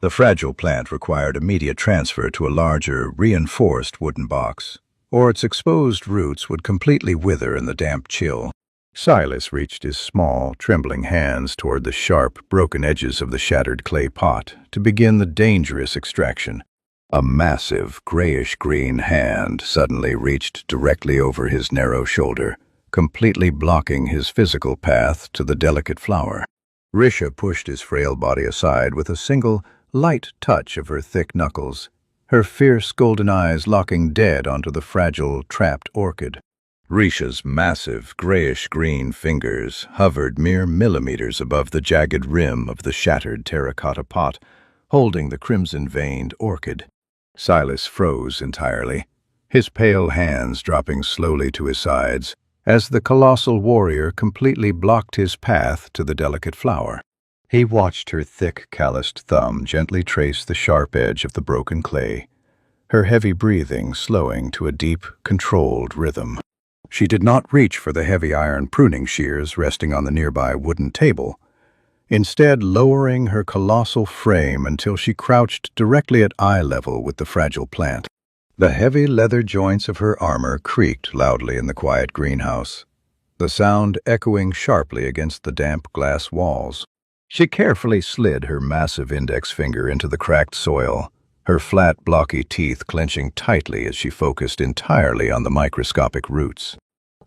The fragile plant required immediate transfer to a larger, reinforced wooden box, or its exposed roots would completely wither in the damp chill. Silas reached his small, trembling hands toward the sharp, broken edges of the shattered clay pot to begin the dangerous extraction. A massive, grayish-green hand suddenly reached directly over his narrow shoulder, completely blocking his physical path to the delicate flower. Risha pushed his frail body aside with a single, light touch of her thick knuckles, her fierce golden eyes locking dead onto the fragile, trapped orchid. Risha's massive, grayish-green fingers hovered mere millimeters above the jagged rim of the shattered terracotta pot, holding the crimson-veined orchid. Silas froze entirely, his pale hands dropping slowly to his sides, as the colossal warrior completely blocked his path to the delicate flower. He watched her thick, calloused thumb gently trace the sharp edge of the broken clay, her heavy breathing slowing to a deep, controlled rhythm. She did not reach for the heavy iron pruning shears resting on the nearby wooden table, instead lowering her colossal frame until she crouched directly at eye level with the fragile plant. The heavy leather joints of her armor creaked loudly in the quiet greenhouse, the sound echoing sharply against the damp glass walls. She carefully slid her massive index finger into the cracked soil, her flat, blocky teeth clenching tightly as she focused entirely on the microscopic roots.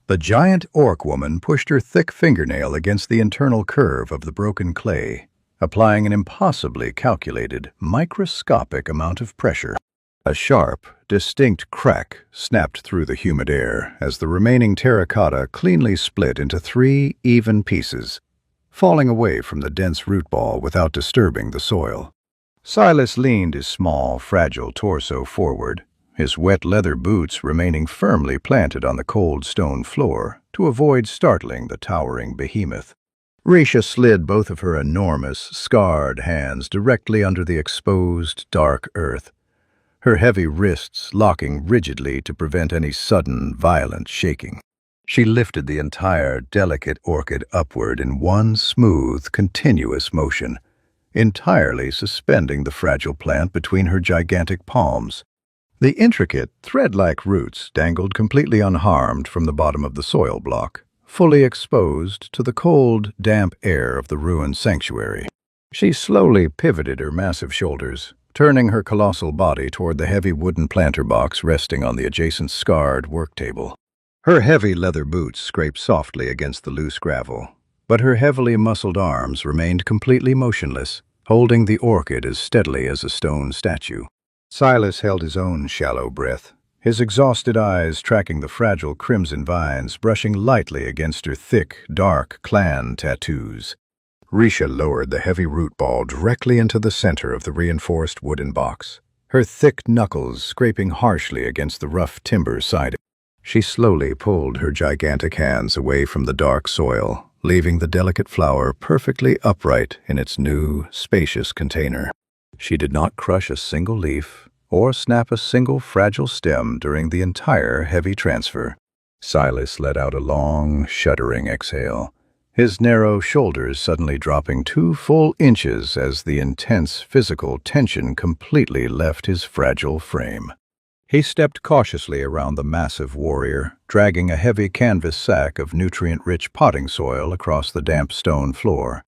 The giant orc woman pushed her thick fingernail against the internal curve of the broken clay, applying an impossibly calculated, microscopic amount of pressure. A sharp, distinct crack snapped through the humid air as the remaining terracotta cleanly split into 3 even pieces, falling away from the dense root ball without disturbing the soil. Silas leaned his small, fragile torso forward, his wet leather boots remaining firmly planted on the cold stone floor to avoid startling the towering behemoth. Risha slid both of her enormous, scarred hands directly under the exposed, dark earth, her heavy wrists locking rigidly to prevent any sudden, violent shaking. She lifted the entire delicate orchid upward in one smooth, continuous motion, entirely suspending the fragile plant between her gigantic palms. The intricate, thread-like roots dangled completely unharmed from the bottom of the soil block, fully exposed to the cold, damp air of the ruined sanctuary. She slowly pivoted her massive shoulders, turning her colossal body toward the heavy wooden planter box resting on the adjacent scarred work table. Her heavy leather boots scraped softly against the loose gravel, but her heavily muscled arms remained completely motionless, holding the orchid as steadily as a stone statue. Silas held his own shallow breath, his exhausted eyes tracking the fragile crimson vines brushing lightly against her thick, dark clan tattoos. Risha lowered the heavy root ball directly into the center of the reinforced wooden box, her thick knuckles scraping harshly against the rough timber siding. She slowly pulled her gigantic hands away from the dark soil, leaving the delicate flower perfectly upright in its new, spacious container. She did not crush a single leaf or snap a single fragile stem during the entire heavy transfer. Silas let out a long, shuddering exhale, his narrow shoulders suddenly dropping 2 full inches as the intense physical tension completely left his fragile frame. He stepped cautiously around the massive warrior, dragging a heavy canvas sack of nutrient-rich potting soil across the damp stone floor.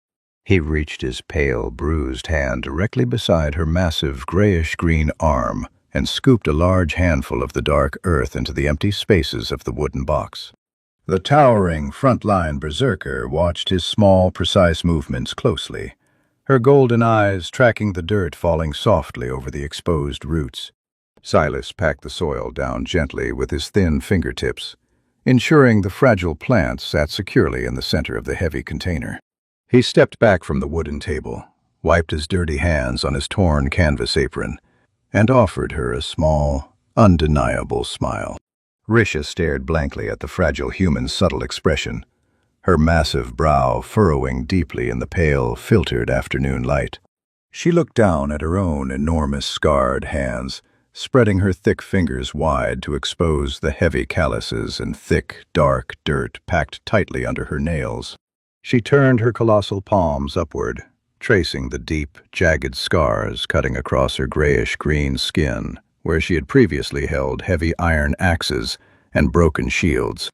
He reached his pale, bruised hand directly beside her massive grayish-green arm and scooped a large handful of the dark earth into the empty spaces of the wooden box. The towering, front-line berserker watched his small, precise movements closely, her golden eyes tracking the dirt falling softly over the exposed roots. Silas packed the soil down gently with his thin fingertips, ensuring the fragile plant sat securely in the center of the heavy container. He stepped back from the wooden table, wiped his dirty hands on his torn canvas apron, and offered her a small, undeniable smile. Risha stared blankly at the fragile human's subtle expression, her massive brow furrowing deeply in the pale, filtered afternoon light. She looked down at her own enormous scarred hands, spreading her thick fingers wide to expose the heavy calluses and thick, dark dirt packed tightly under her nails. She turned her colossal palms upward, tracing the deep, jagged scars cutting across her grayish-green skin, where she had previously held heavy iron axes and broken shields.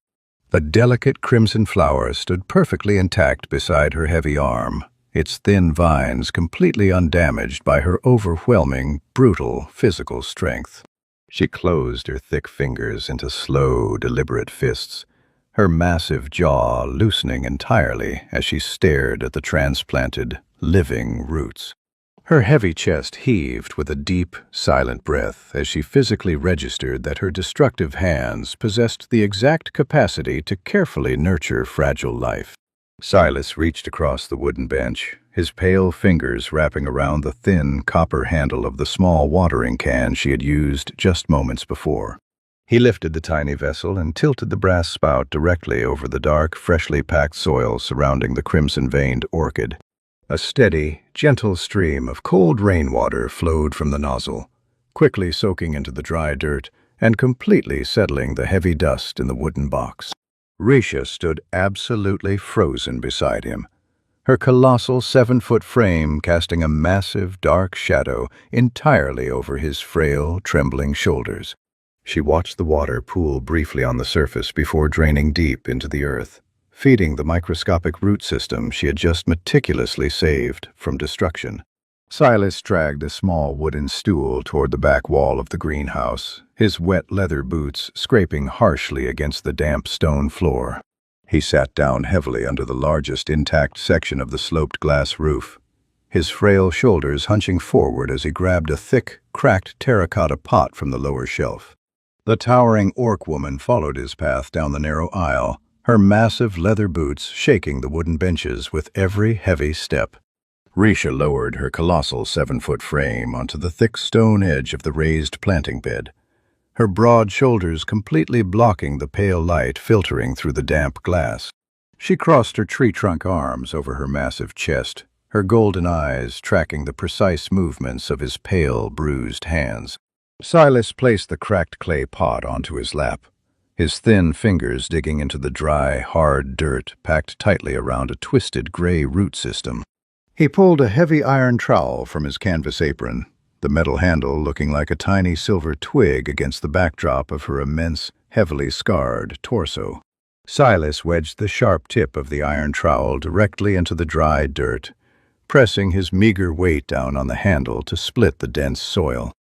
The delicate crimson flower stood perfectly intact beside her heavy arm, its thin vines completely undamaged by her overwhelming, brutal physical strength. She closed her thick fingers into slow, deliberate fists, her massive jaw loosening entirely as she stared at the transplanted, living roots. Her heavy chest heaved with a deep, silent breath as she physically registered that her destructive hands possessed the exact capacity to carefully nurture fragile life. Silas reached across the wooden bench, his pale fingers wrapping around the thin copper handle of the small watering can she had used just moments before. He lifted the tiny vessel and tilted the brass spout directly over the dark, freshly packed soil surrounding the crimson-veined orchid. A steady, gentle stream of cold rainwater flowed from the nozzle, quickly soaking into the dry dirt and completely settling the heavy dust in the wooden box. Risha stood absolutely frozen beside him, her colossal 7-foot frame casting a massive, dark shadow entirely over his frail, trembling shoulders. She watched the water pool briefly on the surface before draining deep into the earth, feeding the microscopic root system she had just meticulously saved from destruction. Silas dragged a small wooden stool toward the back wall of the greenhouse, his wet leather boots scraping harshly against the damp stone floor. He sat down heavily under the largest intact section of the sloped glass roof, his frail shoulders hunching forward as he grabbed a thick, cracked terracotta pot from the lower shelf. The towering orc woman followed his path down the narrow aisle, her massive leather boots shaking the wooden benches with every heavy step. Risha lowered her colossal 7-foot frame onto the thick stone edge of the raised planting bed, her broad shoulders completely blocking the pale light filtering through the damp glass. She crossed her tree-trunk arms over her massive chest, her golden eyes tracking the precise movements of his pale, bruised hands. Silas placed the cracked clay pot onto his lap, his thin fingers digging into the dry, hard dirt packed tightly around a twisted gray root system. He pulled a heavy iron trowel from his canvas apron, the metal handle looking like a tiny silver twig against the backdrop of her immense, heavily scarred torso. Silas wedged the sharp tip of the iron trowel directly into the dry dirt, pressing his meager weight down on the handle to split the dense soil.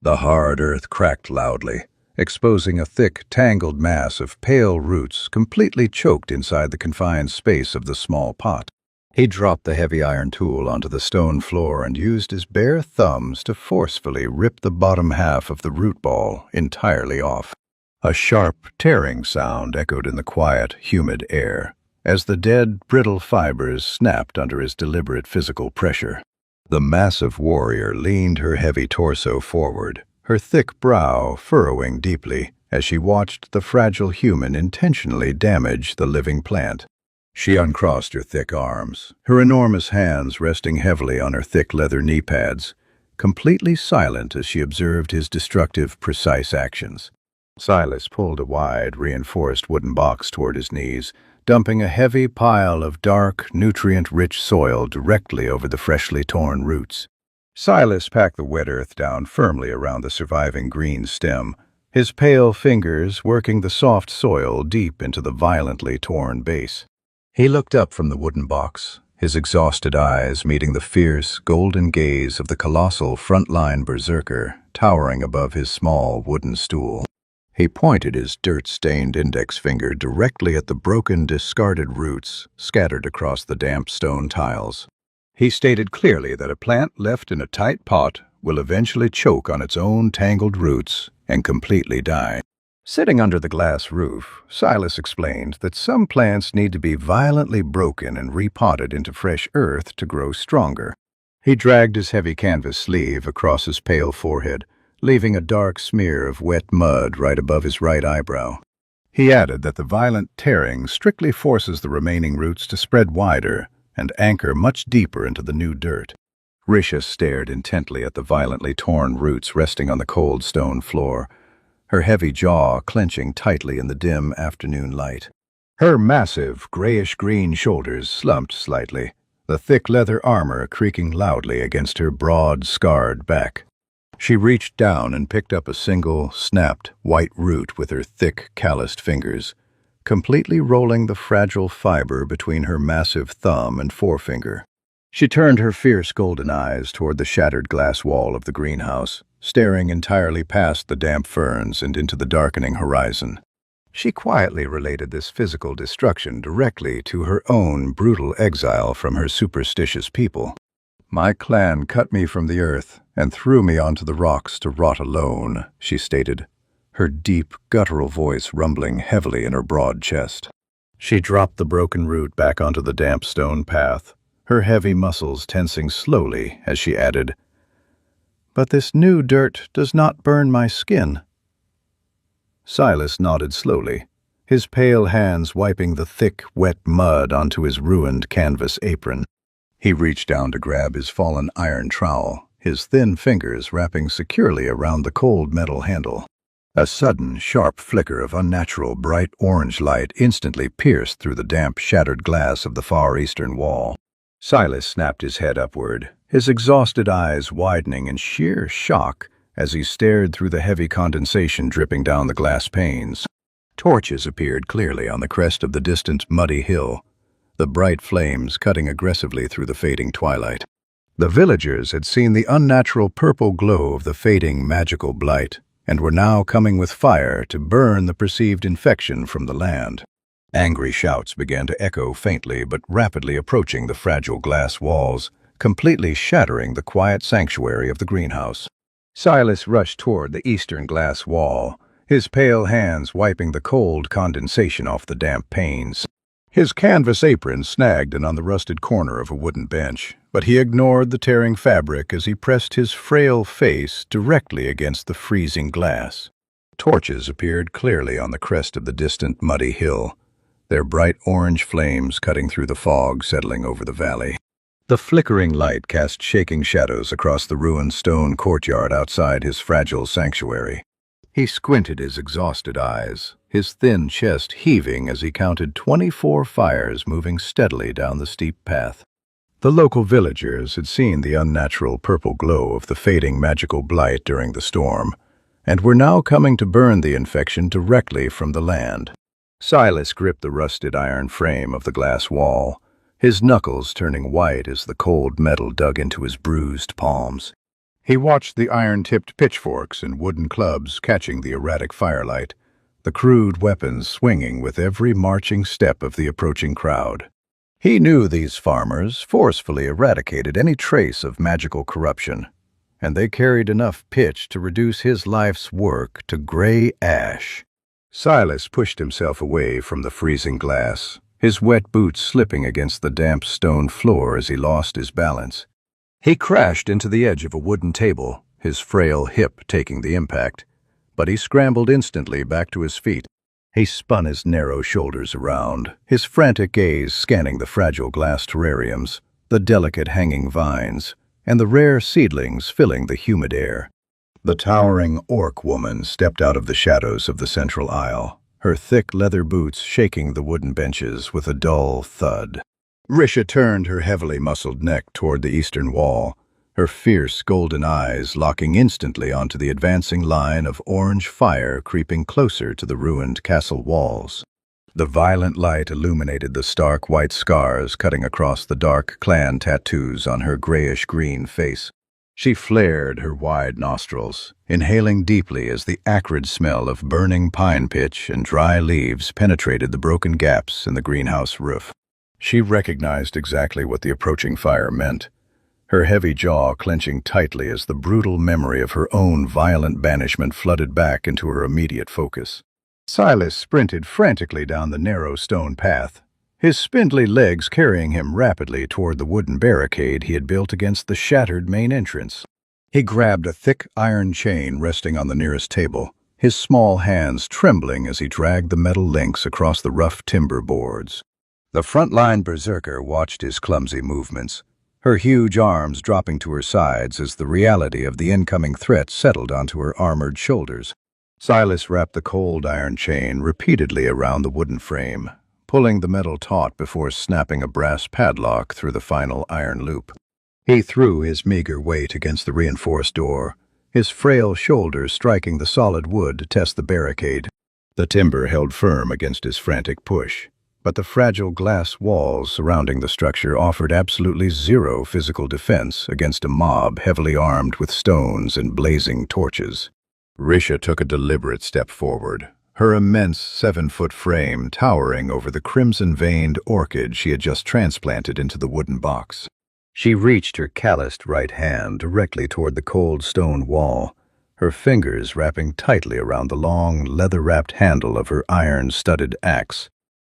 The hard earth cracked loudly, exposing a thick, tangled mass of pale roots completely choked inside the confined space of the small pot. He dropped the heavy iron tool onto the stone floor and used his bare thumbs to forcefully rip the bottom half of the root ball entirely off. A sharp, tearing sound echoed in the quiet, humid air as the dead, brittle fibers snapped under his deliberate physical pressure. The massive warrior leaned her heavy torso forward, her thick brow furrowing deeply as she watched the fragile human intentionally damage the living plant. She uncrossed her thick arms, her enormous hands resting heavily on her thick leather knee pads, completely silent as she observed his destructive, precise actions. Silas pulled a wide, reinforced wooden box toward his knees, dumping a heavy pile of dark, nutrient-rich soil directly over the freshly torn roots. Silas packed the wet earth down firmly around the surviving green stem, his pale fingers working the soft soil deep into the violently torn base. He looked up from the wooden box, his exhausted eyes meeting the fierce, golden gaze of the colossal front-line berserker towering above his small wooden stool. He pointed his dirt-stained index finger directly at the broken, discarded roots scattered across the damp stone tiles. He stated clearly that a plant left in a tight pot will eventually choke on its own tangled roots and completely die. Sitting under the glass roof, Silas explained that some plants need to be violently broken and repotted into fresh earth to grow stronger. He dragged his heavy canvas sleeve across his pale forehead, leaving a dark smear of wet mud right above his right eyebrow. He added that the violent tearing strictly forces the remaining roots to spread wider and anchor much deeper into the new dirt. Risha stared intently at the violently torn roots resting on the cold stone floor, her heavy jaw clenching tightly in the dim afternoon light. Her massive, grayish-green shoulders slumped slightly, the thick leather armor creaking loudly against her broad, scarred back. She reached down and picked up a single, snapped, white root with her thick, calloused fingers, completely rolling the fragile fiber between her massive thumb and forefinger. She turned her fierce golden eyes toward the shattered glass wall of the greenhouse, staring entirely past the damp ferns and into the darkening horizon. She quietly related this physical destruction directly to her own brutal exile from her superstitious people. "My clan cut me from the earth and threw me onto the rocks to rot alone," she stated, her deep, guttural voice rumbling heavily in her broad chest. She dropped the broken root back onto the damp stone path, her heavy muscles tensing slowly as she added, "But this new dirt does not burn my skin." Silas nodded slowly, his pale hands wiping the thick, wet mud onto his ruined canvas apron. He reached down to grab his fallen iron trowel, his thin fingers wrapping securely around the cold metal handle. A sudden, sharp flicker of unnatural, bright orange light instantly pierced through the damp, shattered glass of the far eastern wall. Silas snapped his head upward, his exhausted eyes widening in sheer shock as he stared through the heavy condensation dripping down the glass panes. Torches appeared clearly on the crest of the distant muddy hill, the bright flames cutting aggressively through the fading twilight. The villagers had seen the unnatural purple glow of the fading magical blight, and were now coming with fire to burn the perceived infection from the land. Angry shouts began to echo faintly but rapidly approaching the fragile glass walls, completely shattering the quiet sanctuary of the greenhouse. Silas rushed toward the eastern glass wall, his pale hands wiping the cold condensation off the damp panes. His canvas apron snagged in on the rusted corner of a wooden bench, but he ignored the tearing fabric as he pressed his frail face directly against the freezing glass. Torches appeared clearly on the crest of the distant muddy hill, their bright orange flames cutting through the fog settling over the valley. The flickering light cast shaking shadows across the ruined stone courtyard outside his fragile sanctuary. He squinted his exhausted eyes, his thin chest heaving as he counted 24 fires moving steadily down the steep path. The local villagers had seen the unnatural purple glow of the fading magical blight during the storm, and were now coming to burn the infection directly from the land. Silas gripped the rusted iron frame of the glass wall, his knuckles turning white as the cold metal dug into his bruised palms. He watched the iron-tipped pitchforks and wooden clubs catching the erratic firelight, the crude weapons swinging with every marching step of the approaching crowd. He knew these farmers forcefully eradicated any trace of magical corruption, and they carried enough pitch to reduce his life's work to gray ash. Silas pushed himself away from the freezing glass, his wet boots slipping against the damp stone floor as he lost his balance. He crashed into the edge of a wooden table, his frail hip taking the impact, but he scrambled instantly back to his feet. He spun his narrow shoulders around, his frantic gaze scanning the fragile glass terrariums, the delicate hanging vines, and the rare seedlings filling the humid air. The towering orc woman stepped out of the shadows of the central aisle, her thick leather boots shaking the wooden benches with a dull thud. Risha turned her heavily muscled neck toward the eastern wall, her fierce golden eyes locking instantly onto the advancing line of orange fire creeping closer to the ruined castle walls. The violent light illuminated the stark white scars cutting across the dark clan tattoos on her grayish-green face. She flared her wide nostrils, inhaling deeply as the acrid smell of burning pine pitch and dry leaves penetrated the broken gaps in the greenhouse roof. She recognized exactly what the approaching fire meant, her heavy jaw clenching tightly as the brutal memory of her own violent banishment flooded back into her immediate focus. Silas sprinted frantically down the narrow stone path, his spindly legs carrying him rapidly toward the wooden barricade he had built against the shattered main entrance. He grabbed a thick iron chain resting on the nearest table, his small hands trembling as he dragged the metal links across the rough timber boards. The front-line berserker watched his clumsy movements, her huge arms dropping to her sides as the reality of the incoming threat settled onto her armored shoulders. Silas wrapped the cold iron chain repeatedly around the wooden frame, pulling the metal taut before snapping a brass padlock through the final iron loop. He threw his meager weight against the reinforced door, his frail shoulders striking the solid wood to test the barricade. The timber held firm against his frantic push, but the fragile glass walls surrounding the structure offered absolutely zero physical defense against a mob heavily armed with stones and blazing torches. Risha took a deliberate step forward, her immense 7-foot frame towering over the crimson-veined orchid she had just transplanted into the wooden box. She reached her calloused right hand directly toward the cold stone wall, her fingers wrapping tightly around the long, leather-wrapped handle of her iron-studded axe.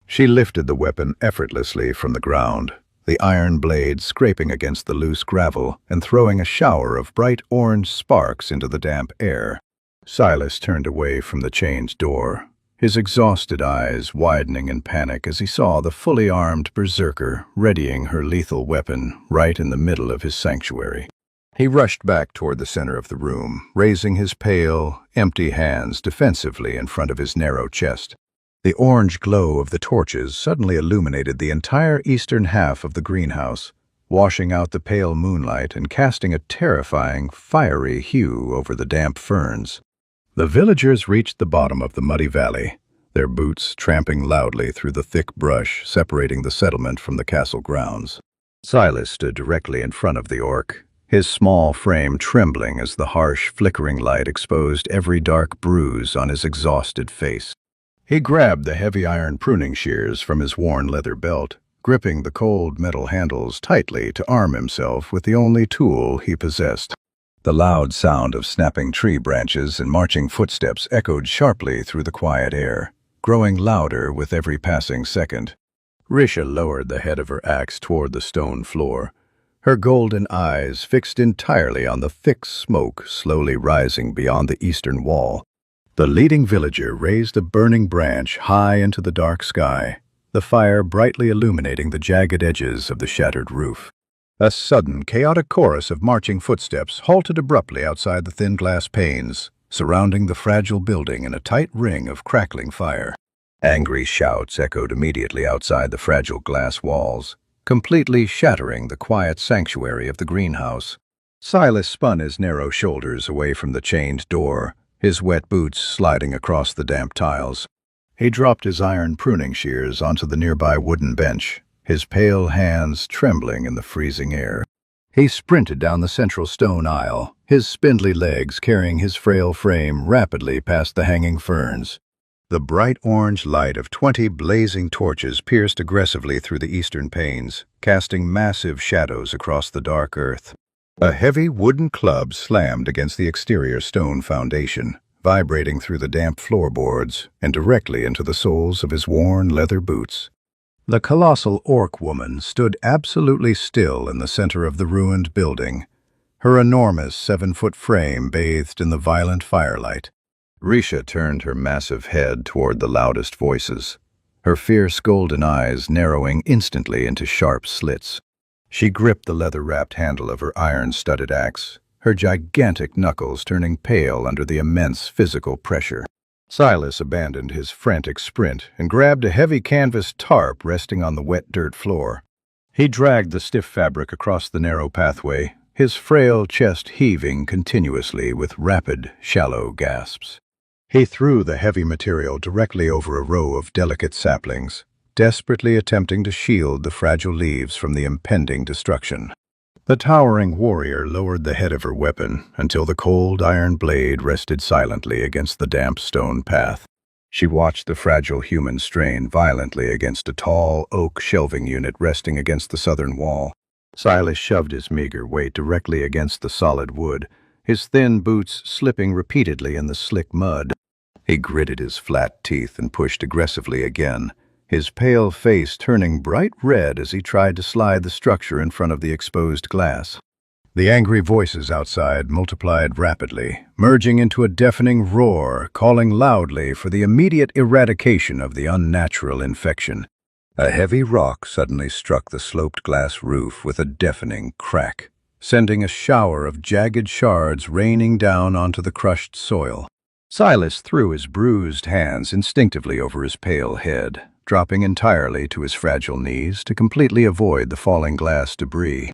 She lifted the weapon effortlessly from the ground, the iron blade scraping against the loose gravel and throwing a shower of bright orange sparks into the damp air. Silas turned away from the chained door, his exhausted eyes widening in panic as he saw the fully armed berserker readying her lethal weapon right in the middle of his sanctuary. He rushed back toward the center of the room, raising his pale, empty hands defensively in front of his narrow chest. The orange glow of the torches suddenly illuminated the entire eastern half of the greenhouse, washing out the pale moonlight and casting a terrifying, fiery hue over the damp ferns. The villagers reached the bottom of the muddy valley, their boots tramping loudly through the thick brush separating the settlement from the castle grounds. Silas stood directly in front of the orc, his small frame trembling as the harsh, flickering light exposed every dark bruise on his exhausted face. He grabbed the heavy iron pruning shears from his worn leather belt, gripping the cold metal handles tightly to arm himself with the only tool he possessed. The loud sound of snapping tree branches and marching footsteps echoed sharply through the quiet air, growing louder with every passing second. Risha lowered the head of her axe toward the stone floor, her golden eyes fixed entirely on the thick smoke slowly rising beyond the eastern wall. The leading villager raised a burning branch high into the dark sky, the fire brightly illuminating the jagged edges of the shattered roof. A sudden, chaotic chorus of marching footsteps halted abruptly outside the thin glass panes, surrounding the fragile building in a tight ring of crackling fire. Angry shouts echoed immediately outside the fragile glass walls, completely shattering the quiet sanctuary of the greenhouse. Silas spun his narrow shoulders away from the chained door, his wet boots sliding across the damp tiles. He dropped his iron pruning shears onto the nearby wooden bench, his pale hands trembling in the freezing air. He sprinted down the central stone aisle, his spindly legs carrying his frail frame rapidly past the hanging ferns. The bright orange light of 20 blazing torches pierced aggressively through the eastern panes, casting massive shadows across the dark earth. A heavy wooden club slammed against the exterior stone foundation, vibrating through the damp floorboards and directly into the soles of his worn leather boots. The colossal orc woman stood absolutely still in the center of the ruined building, her enormous 7-foot frame bathed in the violent firelight. Risha turned her massive head toward the loudest voices, her fierce golden eyes narrowing instantly into sharp slits. She gripped the leather-wrapped handle of her iron-studded axe, her gigantic knuckles turning pale under the immense physical pressure. Silas abandoned his frantic sprint and grabbed a heavy canvas tarp resting on the wet dirt floor. He dragged the stiff fabric across the narrow pathway, his frail chest heaving continuously with rapid, shallow gasps. He threw the heavy material directly over a row of delicate saplings, desperately attempting to shield the fragile leaves from the impending destruction. The towering warrior lowered the head of her weapon until the cold iron blade rested silently against the damp stone path. She watched the fragile human strain violently against a tall oak shelving unit resting against the southern wall. Silas shoved his meager weight directly against the solid wood, his thin boots slipping repeatedly in the slick mud. He gritted his flat teeth and pushed aggressively again, his pale face turning bright red as he tried to slide the structure in front of the exposed glass. The angry voices outside multiplied rapidly, merging into a deafening roar, calling loudly for the immediate eradication of the unnatural infection. A heavy rock suddenly struck the sloped glass roof with a deafening crack, sending a shower of jagged shards raining down onto the crushed soil. Silas threw his bruised hands instinctively over his pale head, dropping entirely to his fragile knees to completely avoid the falling glass debris.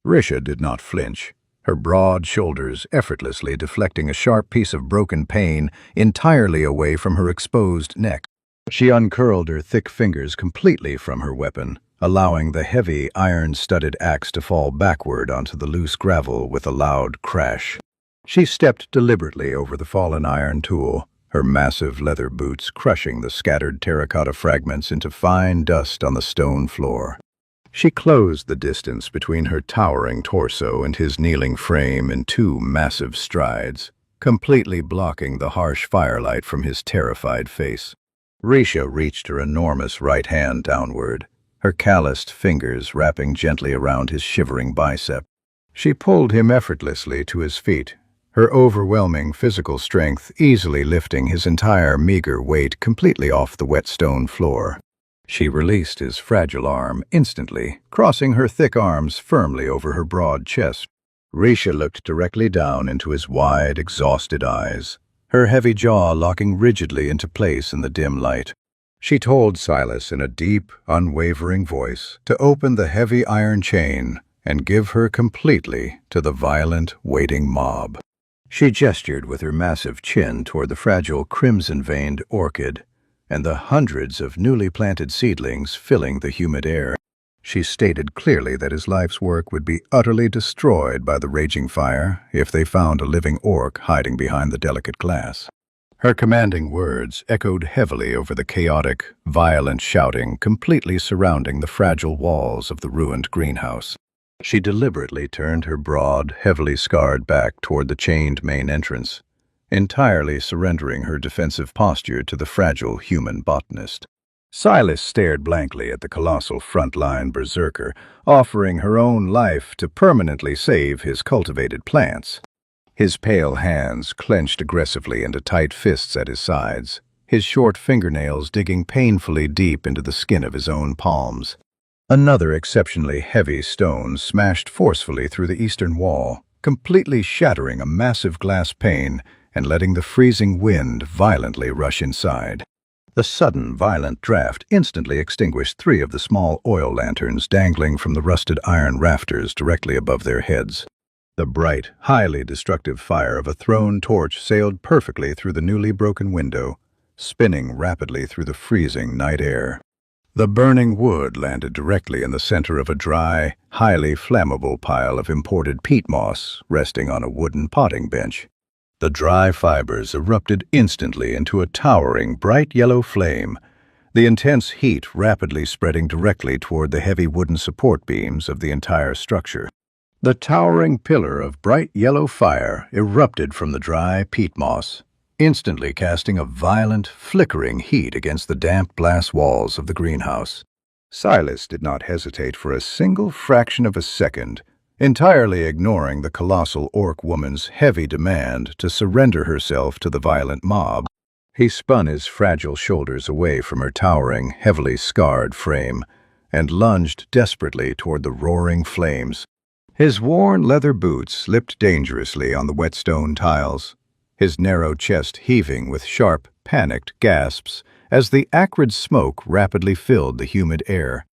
Risha did not flinch, her broad shoulders effortlessly deflecting a sharp piece of broken pane entirely away from her exposed neck. She uncurled her thick fingers completely from her weapon, allowing the heavy iron-studded axe to fall backward onto the loose gravel with a loud crash. She stepped deliberately over the fallen iron tool, her massive leather boots crushing the scattered terracotta fragments into fine dust on the stone floor. She closed the distance between her towering torso and his kneeling frame in 2 massive strides, completely blocking the harsh firelight from his terrified face. Risha reached her enormous right hand downward, her calloused fingers wrapping gently around his shivering bicep. She pulled him effortlessly to his feet, her overwhelming physical strength easily lifting his entire meager weight completely off the wet stone floor. She released his fragile arm instantly, crossing her thick arms firmly over her broad chest. Risha looked directly down into his wide, exhausted eyes, her heavy jaw locking rigidly into place in the dim light. She told Silas in a deep, unwavering voice to open the heavy iron chain and give her completely to the violent, waiting mob. She gestured with her massive chin toward the fragile crimson-veined orchid and the hundreds of newly planted seedlings filling the humid air. She stated clearly that his life's work would be utterly destroyed by the raging fire if they found a living orc hiding behind the delicate glass. Her commanding words echoed heavily over the chaotic, violent shouting completely surrounding the fragile walls of the ruined greenhouse. She deliberately turned her broad, heavily scarred back toward the chained main entrance, entirely surrendering her defensive posture to the fragile human botanist. Silas stared blankly at the colossal front-line berserker, offering her own life to permanently save his cultivated plants. His pale hands clenched aggressively into tight fists at his sides, his short fingernails digging painfully deep into the skin of his own palms. Another exceptionally heavy stone smashed forcefully through the eastern wall, completely shattering a massive glass pane and letting the freezing wind violently rush inside. The sudden, violent draft instantly extinguished 3 of the small oil lanterns dangling from the rusted iron rafters directly above their heads. The bright, highly destructive fire of a thrown torch sailed perfectly through the newly broken window, spinning rapidly through the freezing night air. The burning wood landed directly in the center of a dry, highly flammable pile of imported peat moss resting on a wooden potting bench. The dry fibers erupted instantly into a towering, bright yellow flame, the intense heat rapidly spreading directly toward the heavy wooden support beams of the entire structure. The towering pillar of bright yellow fire erupted from the dry peat moss, instantly casting a violent, flickering heat against the damp glass walls of the greenhouse. Silas did not hesitate for a single fraction of a second, entirely ignoring the colossal orc woman's heavy demand to surrender herself to the violent mob. He spun his fragile shoulders away from her towering, heavily scarred frame and lunged desperately toward the roaring flames. His worn leather boots slipped dangerously on the wet stone tiles, his narrow chest heaving with sharp, panicked gasps as the acrid smoke rapidly filled the humid air.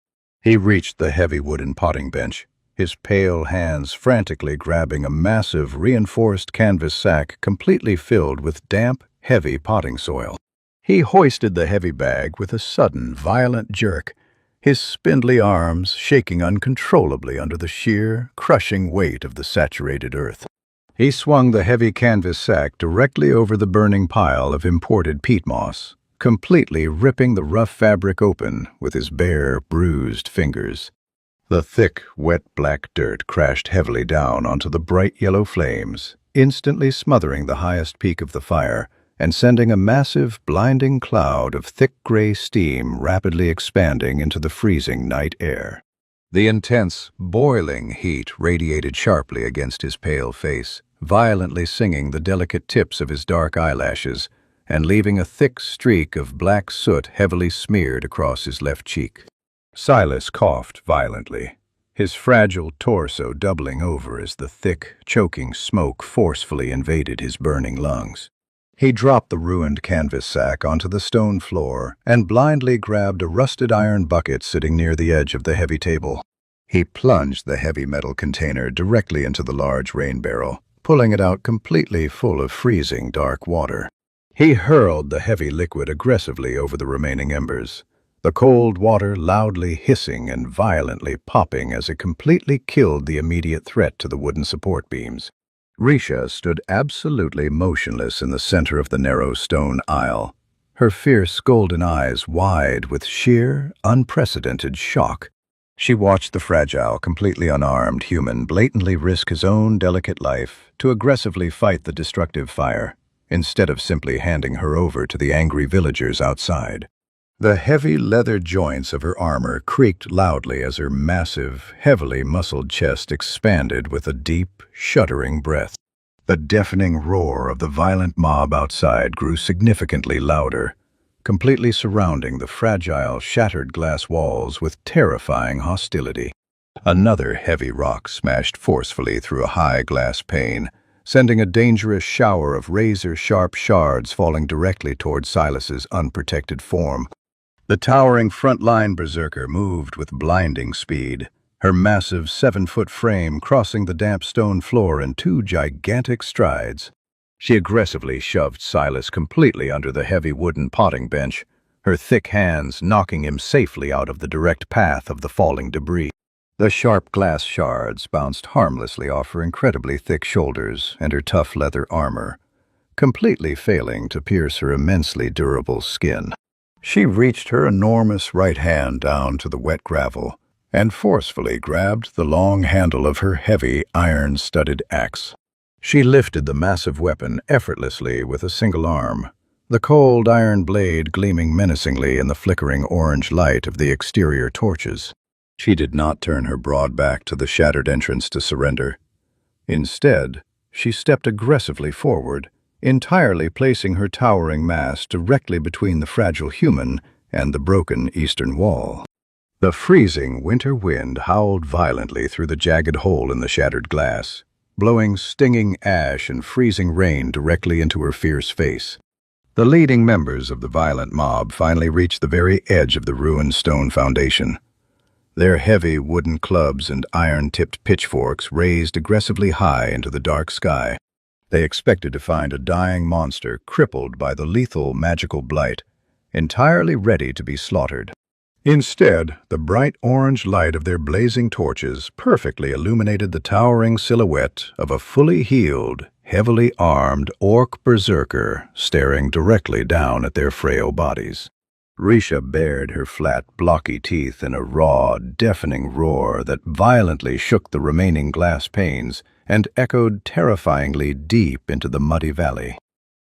He reached the heavy wooden potting bench, his pale hands frantically grabbing a massive, reinforced canvas sack completely filled with damp, heavy potting soil. He hoisted the heavy bag with a sudden, violent jerk, his spindly arms shaking uncontrollably under the sheer, crushing weight of the saturated earth. He swung the heavy canvas sack directly over the burning pile of imported peat moss, completely ripping the rough fabric open with his bare, bruised fingers. The thick, wet black dirt crashed heavily down onto the bright yellow flames, instantly smothering the highest peak of the fire and sending a massive, blinding cloud of thick gray steam rapidly expanding into the freezing night air. The intense, boiling heat radiated sharply against his pale face, violently singing the delicate tips of his dark eyelashes and leaving a thick streak of black soot heavily smeared across his left cheek. Silas coughed violently, his fragile torso doubling over as the thick, choking smoke forcefully invaded his burning lungs. He dropped the ruined canvas sack onto the stone floor and blindly grabbed a rusted iron bucket sitting near the edge of the heavy table. He plunged the heavy metal container directly into the large rain barrel, pulling it out completely full of freezing dark water. He hurled the heavy liquid aggressively over the remaining embers, the cold water loudly hissing and violently popping as it completely killed the immediate threat to the wooden support beams. Risha stood absolutely motionless in the center of the narrow stone aisle, her fierce golden eyes wide with sheer, unprecedented shock. She watched the fragile, completely unarmed human blatantly risk his own delicate life to aggressively fight the destructive fire, instead of simply handing her over to the angry villagers outside. The heavy leather joints of her armor creaked loudly as her massive, heavily muscled chest expanded with a deep, shuddering breath. The deafening roar of the violent mob outside grew significantly louder, completely surrounding the fragile, shattered glass walls with terrifying hostility. Another heavy rock smashed forcefully through a high glass pane, sending a dangerous shower of razor-sharp shards falling directly toward Silas's unprotected form. The towering front-line berserker moved with blinding speed, her massive 7-foot frame crossing the damp stone floor in 2 gigantic strides. She aggressively shoved Silas completely under the heavy wooden potting bench, her thick hands knocking him safely out of the direct path of the falling debris. The sharp glass shards bounced harmlessly off her incredibly thick shoulders and her tough leather armor, completely failing to pierce her immensely durable skin. She reached her enormous right hand down to the wet gravel and forcefully grabbed the long handle of her heavy iron-studded axe. She lifted the massive weapon effortlessly with a single arm, the cold iron blade gleaming menacingly in the flickering orange light of the exterior torches. She did not turn her broad back to the shattered entrance to surrender. Instead, she stepped aggressively forward, entirely placing her towering mass directly between the fragile human and the broken eastern wall. The freezing winter wind howled violently through the jagged hole in the shattered glass, blowing stinging ash and freezing rain directly into her fierce face. The leading members of the violent mob finally reached the very edge of the ruined stone foundation. Their heavy wooden clubs and iron-tipped pitchforks raised aggressively high into the dark sky. They expected to find a dying monster crippled by the lethal magical blight, entirely ready to be slaughtered. Instead, the bright orange light of their blazing torches perfectly illuminated the towering silhouette of a fully healed, heavily armed orc berserker staring directly down at their frail bodies. Risha bared her flat, blocky teeth in a raw, deafening roar that violently shook the remaining glass panes and echoed terrifyingly deep into the muddy valley.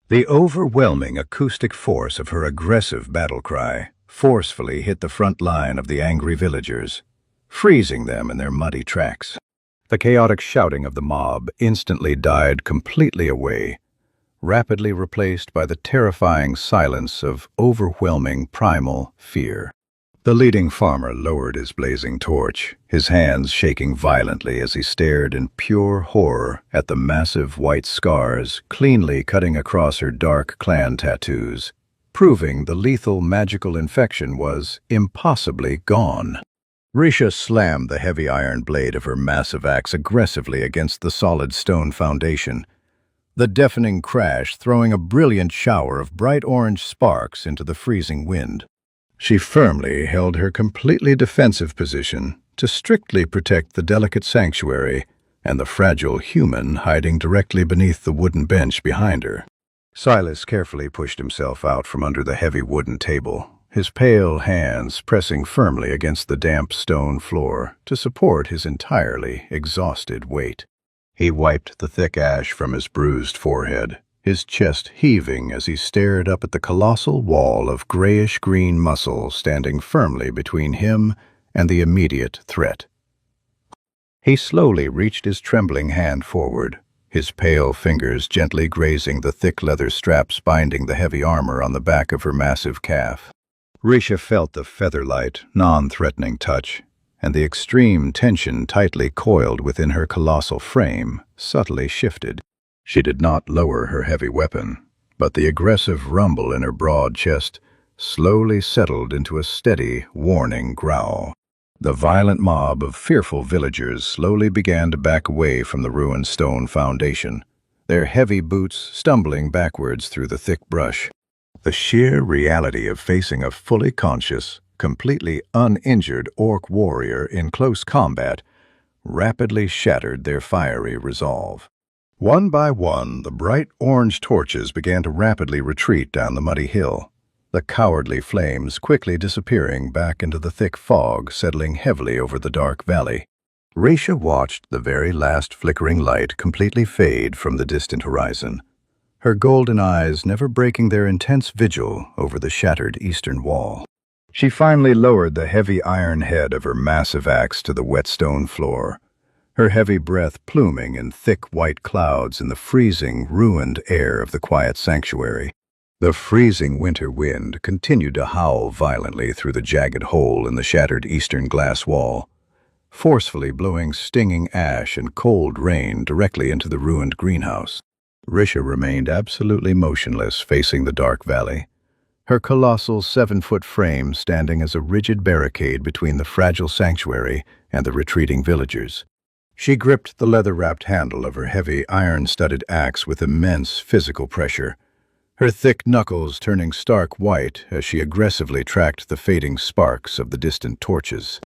The overwhelming acoustic force of her aggressive battle cry forcefully hit the front line of the angry villagers, freezing them in their muddy tracks. The chaotic shouting of the mob instantly died completely away, rapidly replaced by the terrifying silence of overwhelming primal fear. The leading farmer lowered his blazing torch, his hands shaking violently as he stared in pure horror at the massive white scars cleanly cutting across her dark clan tattoos, proving the lethal magical infection was impossibly gone. Risha slammed the heavy iron blade of her massive axe aggressively against the solid stone foundation, the deafening crash throwing a brilliant shower of bright orange sparks into the freezing wind. She firmly held her completely defensive position to strictly protect the delicate sanctuary and the fragile human hiding directly beneath the wooden bench behind her. Silas carefully pushed himself out from under the heavy wooden table, his pale hands pressing firmly against the damp stone floor to support his entirely exhausted weight. He wiped the thick ash from his bruised forehead, his chest heaving as he stared up at the colossal wall of grayish-green muscle standing firmly between him and the immediate threat. He slowly reached his trembling hand forward, his pale fingers gently grazing the thick leather straps binding the heavy armor on the back of her massive calf. Risha felt the feather-light, non-threatening touch, and the extreme tension tightly coiled within her colossal frame subtly shifted. She did not lower her heavy weapon, but the aggressive rumble in her broad chest slowly settled into a steady, warning growl. The violent mob of fearful villagers slowly began to back away from the ruined stone foundation, their heavy boots stumbling backwards through the thick brush. The sheer reality of facing a fully conscious, completely uninjured orc warrior in close combat rapidly shattered their fiery resolve. One by one, the bright orange torches began to rapidly retreat down the muddy hill, the cowardly flames quickly disappearing back into the thick fog settling heavily over the dark valley. Risha watched the very last flickering light completely fade from the distant horizon, her golden eyes never breaking their intense vigil over the shattered eastern wall. She finally lowered the heavy iron head of her massive axe to the wet stone floor, her heavy breath pluming in thick white clouds in the freezing, ruined air of the quiet sanctuary. The freezing winter wind continued to howl violently through the jagged hole in the shattered eastern glass wall, forcefully blowing stinging ash and cold rain directly into the ruined greenhouse. Risha remained absolutely motionless facing the dark valley, her colossal 7-foot frame standing as a rigid barricade between the fragile sanctuary and the retreating villagers. She gripped the leather-wrapped handle of her heavy, iron-studded axe with immense physical pressure, her thick knuckles turning stark white as she aggressively tracked the fading sparks of the distant torches.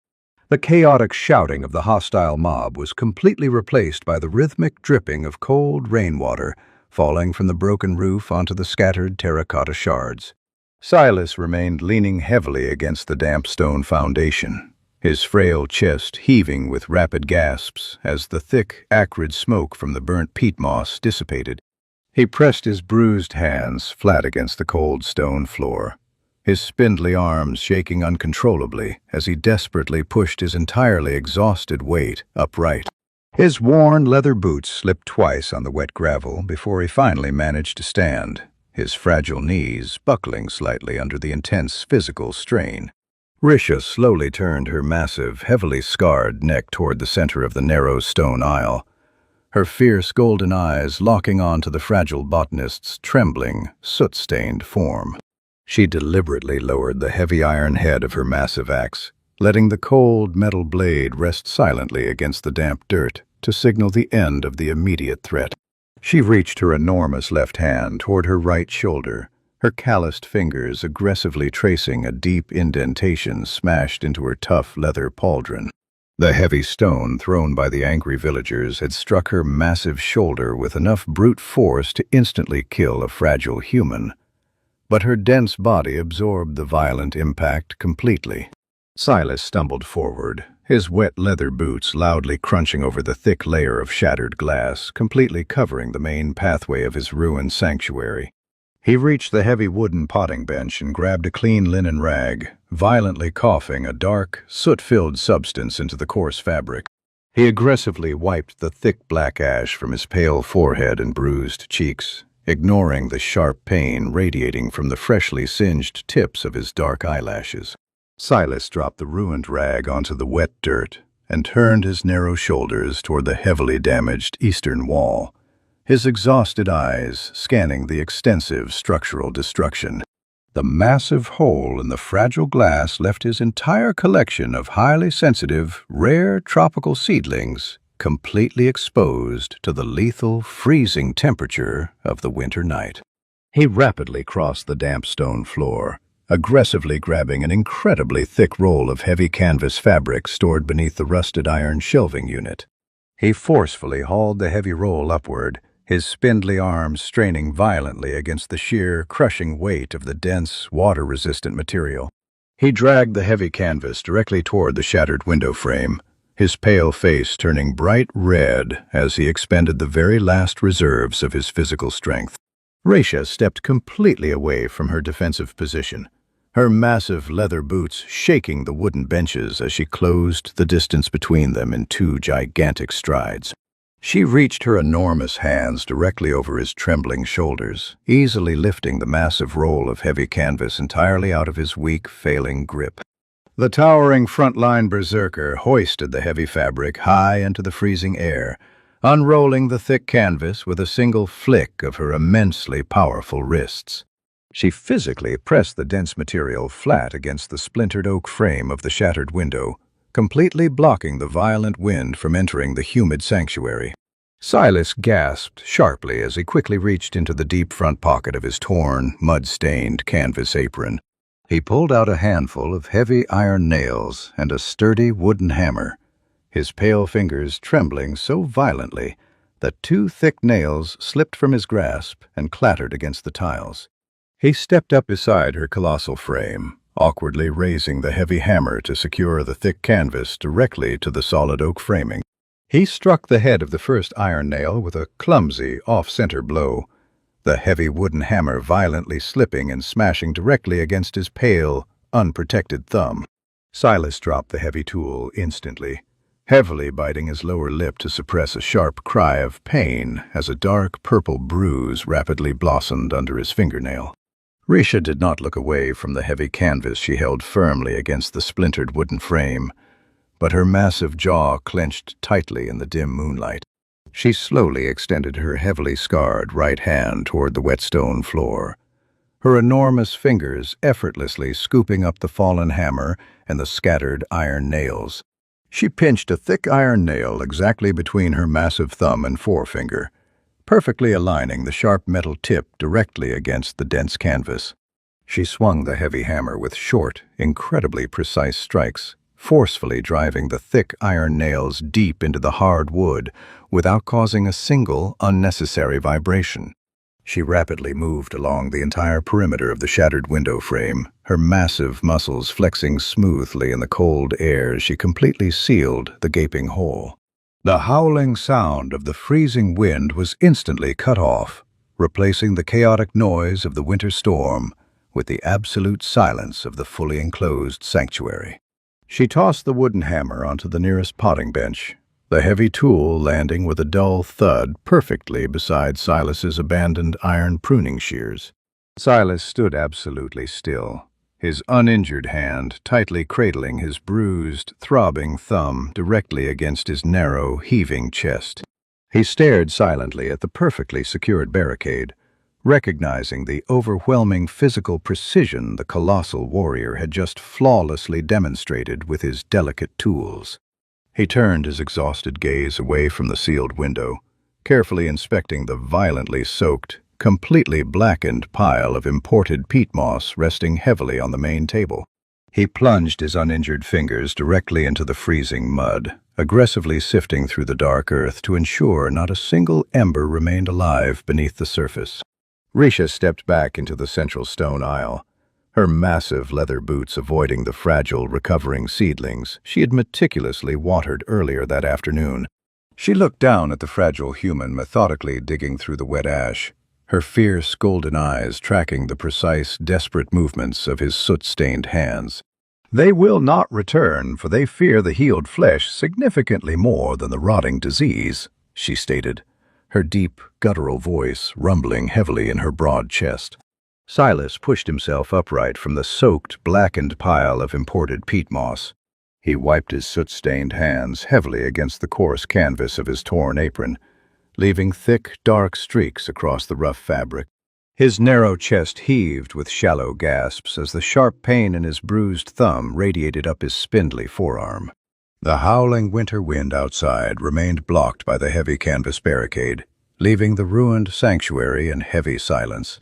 The chaotic shouting of the hostile mob was completely replaced by the rhythmic dripping of cold rainwater falling from the broken roof onto the scattered terracotta shards. Silas remained leaning heavily against the damp stone foundation, his frail chest heaving with rapid gasps as the thick, acrid smoke from the burnt peat moss dissipated. He pressed his bruised hands flat against the cold stone floor, his spindly arms shaking uncontrollably as he desperately pushed his entirely exhausted weight upright. His worn leather boots slipped twice on the wet gravel before he finally managed to stand, his fragile knees buckling slightly under the intense physical strain. Risha slowly turned her massive, heavily scarred neck toward the center of the narrow stone aisle, her fierce golden eyes locking onto the fragile botanist's trembling, soot-stained form. She deliberately lowered the heavy iron head of her massive axe, letting the cold metal blade rest silently against the damp dirt to signal the end of the immediate threat. She reached her enormous left hand toward her right shoulder, her calloused fingers aggressively tracing a deep indentation smashed into her tough leather pauldron. The heavy stone thrown by the angry villagers had struck her massive shoulder with enough brute force to instantly kill a fragile human, but her dense body absorbed the violent impact completely. Silas stumbled forward, his wet leather boots loudly crunching over the thick layer of shattered glass, completely covering the main pathway of his ruined sanctuary. He reached the heavy wooden potting bench and grabbed a clean linen rag, violently coughing a dark, soot-filled substance into the coarse fabric. He aggressively wiped the thick black ash from his pale forehead and bruised cheeks, ignoring the sharp pain radiating from the freshly singed tips of his dark eyelashes. Silas dropped the ruined rag onto the wet dirt and turned his narrow shoulders toward the heavily damaged eastern wall, his exhausted eyes scanning the extensive structural destruction. The massive hole in the fragile glass left his entire collection of highly sensitive, rare tropical seedlings completely exposed to the lethal, freezing temperature of the winter night. He rapidly crossed the damp stone floor, aggressively grabbing an incredibly thick roll of heavy canvas fabric stored beneath the rusted iron shelving unit. He forcefully hauled the heavy roll upward, his spindly arms straining violently against the sheer, crushing weight of the dense, water-resistant material. He dragged the heavy canvas directly toward the shattered window frame, his pale face turning bright red as he expended the very last reserves of his physical strength. Risha stepped completely away from her defensive position, her massive leather boots shaking the wooden benches as she closed the distance between them in 2 gigantic strides. She reached her enormous hands directly over his trembling shoulders, easily lifting the massive roll of heavy canvas entirely out of his weak, failing grip. The towering frontline berserker hoisted the heavy fabric high into the freezing air, unrolling the thick canvas with a single flick of her immensely powerful wrists. She physically pressed the dense material flat against the splintered oak frame of the shattered window, completely blocking the violent wind from entering the humid sanctuary. Silas gasped sharply as he quickly reached into the deep front pocket of his torn, mud-stained canvas apron. He pulled out a handful of heavy iron nails and a sturdy wooden hammer, his pale fingers trembling so violently that 2 thick nails slipped from his grasp and clattered against the tiles. He stepped up beside her colossal frame, awkwardly raising the heavy hammer to secure the thick canvas directly to the solid oak framing. He struck the head of the first iron nail with a clumsy, off-center blow, the heavy wooden hammer violently slipping and smashing directly against his pale, unprotected thumb. Silas dropped the heavy tool instantly, heavily biting his lower lip to suppress a sharp cry of pain as a dark purple bruise rapidly blossomed under his fingernail. Risha did not look away from the heavy canvas she held firmly against the splintered wooden frame, but her massive jaw clenched tightly in the dim moonlight. She slowly extended her heavily scarred right hand toward the wet stone floor, her enormous fingers effortlessly scooping up the fallen hammer and the scattered iron nails. She pinched a thick iron nail exactly between her massive thumb and forefinger, perfectly aligning the sharp metal tip directly against the dense canvas. She swung the heavy hammer with short, incredibly precise strikes, forcefully driving the thick iron nails deep into the hard wood without causing a single unnecessary vibration. She rapidly moved along the entire perimeter of the shattered window frame, her massive muscles flexing smoothly in the cold air as she completely sealed the gaping hole. The howling sound of the freezing wind was instantly cut off, replacing the chaotic noise of the winter storm with the absolute silence of the fully enclosed sanctuary. She tossed the wooden hammer onto the nearest potting bench, the heavy tool landing with a dull thud perfectly beside Silas's abandoned iron pruning shears. Silas stood absolutely still, his uninjured hand tightly cradling his bruised, throbbing thumb directly against his narrow, heaving chest. He stared silently at the perfectly secured barricade, recognizing the overwhelming physical precision the colossal warrior had just flawlessly demonstrated with his delicate tools. He turned his exhausted gaze away from the sealed window, carefully inspecting the violently soaked, completely blackened pile of imported peat moss resting heavily on the main table. He plunged his uninjured fingers directly into the freezing mud, aggressively sifting through the dark earth to ensure not a single ember remained alive beneath the surface. Risha stepped back into the central stone aisle, her massive leather boots avoiding the fragile, recovering seedlings she had meticulously watered earlier that afternoon. She looked down at the fragile human methodically digging through the wet ash, her fierce golden eyes tracking the precise, desperate movements of his soot-stained hands. "They will not return, for they fear the healed flesh significantly more than the rotting disease," she stated, her deep, guttural voice rumbling heavily in her broad chest. Silas pushed himself upright from the soaked, blackened pile of imported peat moss. He wiped his soot-stained hands heavily against the coarse canvas of his torn apron, leaving thick, dark streaks across the rough fabric. His narrow chest heaved with shallow gasps as the sharp pain in his bruised thumb radiated up his spindly forearm. The howling winter wind outside remained blocked by the heavy canvas barricade, leaving the ruined sanctuary in heavy silence.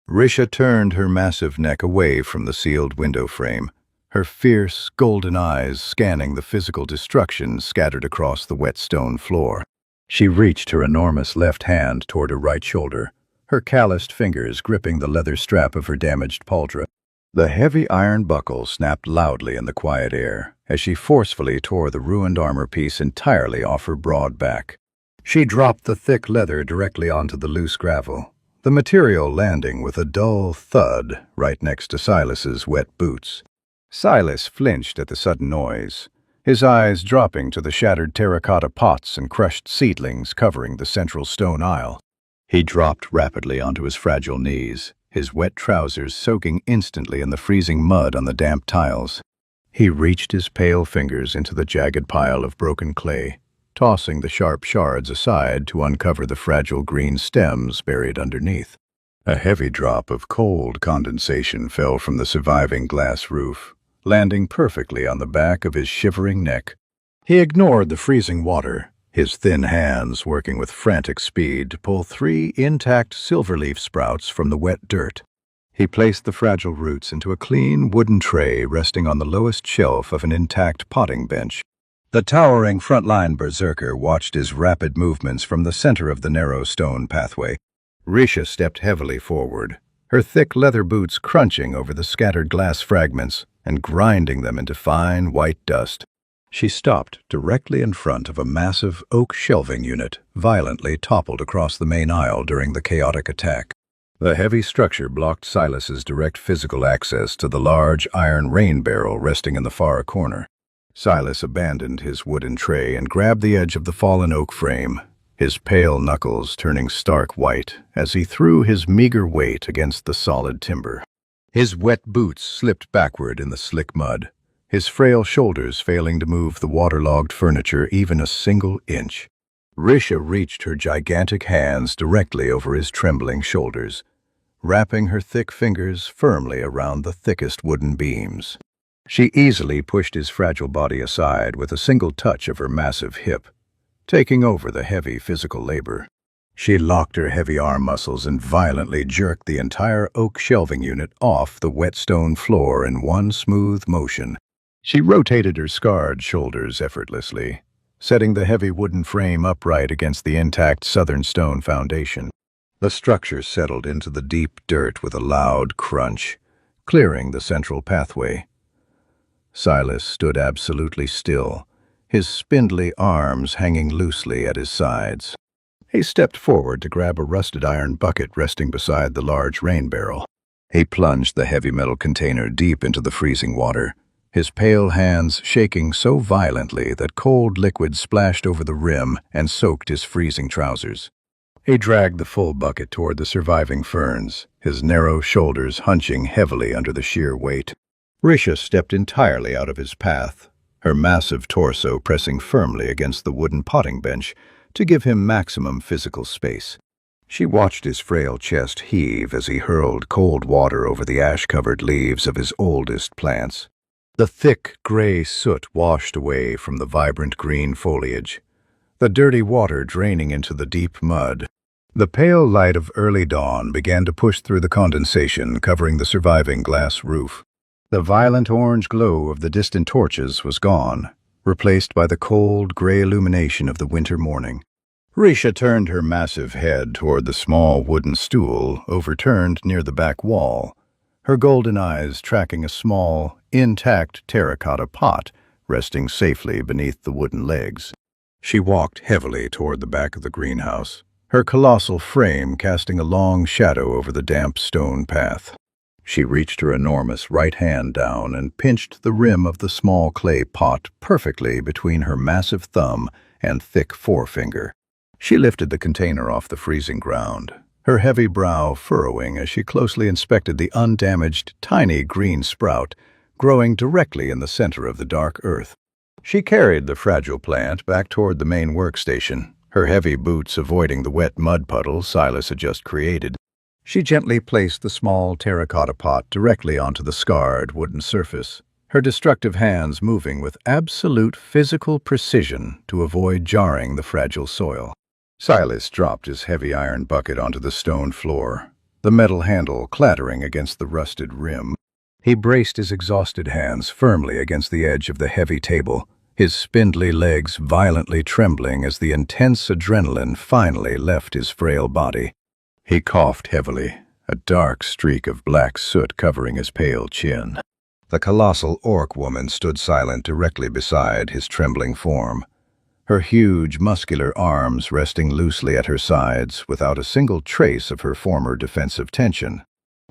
Risha turned her massive neck away from the sealed window frame, her fierce, golden eyes scanning the physical destruction scattered across the wet stone floor. She reached her enormous left hand toward her right shoulder, her calloused fingers gripping the leather strap of her damaged pauldron. The heavy iron buckle snapped loudly in the quiet air as she forcefully tore the ruined armor piece entirely off her broad back. She dropped the thick leather directly onto the loose gravel, the material landing with a dull thud right next to Silas's wet boots. Silas flinched at the sudden noise, his eyes dropping to the shattered terracotta pots and crushed seedlings covering the central stone aisle. He dropped rapidly onto his fragile knees, his wet trousers soaking instantly in the freezing mud on the damp tiles. He reached his pale fingers into the jagged pile of broken clay, tossing the sharp shards aside to uncover the fragile green stems buried underneath. A heavy drop of cold condensation fell from the surviving glass roof, landing perfectly on the back of his shivering neck. He ignored the freezing water, his thin hands working with frantic speed to pull 3 intact silverleaf sprouts from the wet dirt. He placed the fragile roots into a clean wooden tray resting on the lowest shelf of an intact potting bench. The towering frontline berserker watched his rapid movements from the center of the narrow stone pathway. Risha stepped heavily forward, her thick leather boots crunching over the scattered glass fragments and grinding them into fine white dust. She stopped directly in front of a massive oak shelving unit, violently toppled across the main aisle during the chaotic attack. The heavy structure blocked Silas's direct physical access to the large iron rain barrel resting in the far corner. Silas abandoned his wooden tray and grabbed the edge of the fallen oak frame, his pale knuckles turning stark white as he threw his meager weight against the solid timber. His wet boots slipped backward in the slick mud, his frail shoulders failing to move the waterlogged furniture even a single inch. Risha reached her gigantic hands directly over his trembling shoulders, wrapping her thick fingers firmly around the thickest wooden beams. She easily pushed his fragile body aside with a single touch of her massive hip, taking over the heavy physical labor. She locked her heavy arm muscles and violently jerked the entire oak shelving unit off the wet stone floor in one smooth motion. She rotated her scarred shoulders effortlessly, setting the heavy wooden frame upright against the intact southern stone foundation. The structure settled into the deep dirt with a loud crunch, clearing the central pathway. Silas stood absolutely still, his spindly arms hanging loosely at his sides. He stepped forward to grab a rusted iron bucket resting beside the large rain barrel. He plunged the heavy metal container deep into the freezing water, his pale hands shaking so violently that cold liquid splashed over the rim and soaked his freezing trousers. He dragged the full bucket toward the surviving ferns, his narrow shoulders hunching heavily under the sheer weight. Risha stepped entirely out of his path, her massive torso pressing firmly against the wooden potting bench to give him maximum physical space. She watched his frail chest heave as he hurled cold water over the ash-covered leaves of his oldest plants. The thick, gray soot washed away from the vibrant green foliage, the dirty water draining into the deep mud. The pale light of early dawn began to push through the condensation covering the surviving glass roof. The violent orange glow of the distant torches was gone, replaced by the cold, gray illumination of the winter morning. Risha turned her massive head toward the small wooden stool overturned near the back wall, her golden eyes tracking a small, intact terracotta pot resting safely beneath the wooden legs. She walked heavily toward the back of the greenhouse, her colossal frame casting a long shadow over the damp stone path. She reached her enormous right hand down and pinched the rim of the small clay pot perfectly between her massive thumb and thick forefinger. She lifted the container off the freezing ground, her heavy brow furrowing as she closely inspected the undamaged, tiny green sprout growing directly in the center of the dark earth. She carried the fragile plant back toward the main workstation, her heavy boots avoiding the wet mud puddle Silas had just created. She gently placed the small terracotta pot directly onto the scarred wooden surface, her destructive hands moving with absolute physical precision to avoid jarring the fragile soil. Silas dropped his heavy iron bucket onto the stone floor, the metal handle clattering against the rusted rim. He braced his exhausted hands firmly against the edge of the heavy table, his spindly legs violently trembling as the intense adrenaline finally left his frail body. He coughed heavily, a dark streak of black soot covering his pale chin. The colossal orc woman stood silent directly beside his trembling form, her huge, muscular arms resting loosely at her sides without a single trace of her former defensive tension.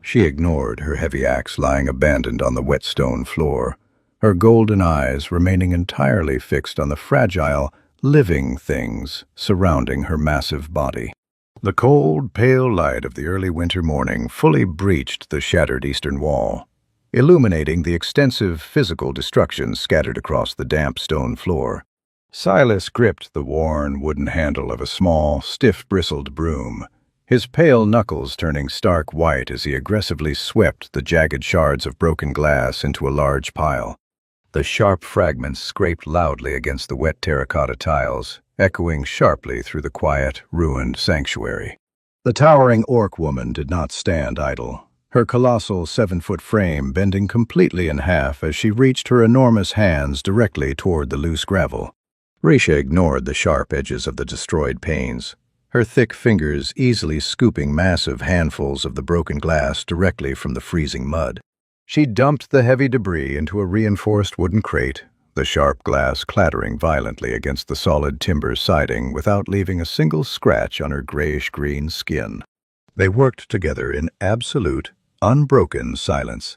She ignored her heavy axe lying abandoned on the wet stone floor, her golden eyes remaining entirely fixed on the fragile, living things surrounding her massive body. The cold, pale light of the early winter morning fully breached the shattered eastern wall, illuminating the extensive physical destruction scattered across the damp stone floor. Silas gripped the worn wooden handle of a small, stiff-bristled broom, his pale knuckles turning stark white as he aggressively swept the jagged shards of broken glass into a large pile. The sharp fragments scraped loudly against the wet terracotta tiles, echoing sharply through the quiet, ruined sanctuary. The towering orc woman did not stand idle, her colossal 7-foot frame bending completely in half as she reached her enormous hands directly toward the loose gravel. Risha ignored the sharp edges of the destroyed panes, her thick fingers easily scooping massive handfuls of the broken glass directly from the freezing mud. She dumped the heavy debris into a reinforced wooden crate, the sharp glass clattering violently against the solid timber siding without leaving a single scratch on her grayish-green skin. They worked together in absolute, unbroken silence,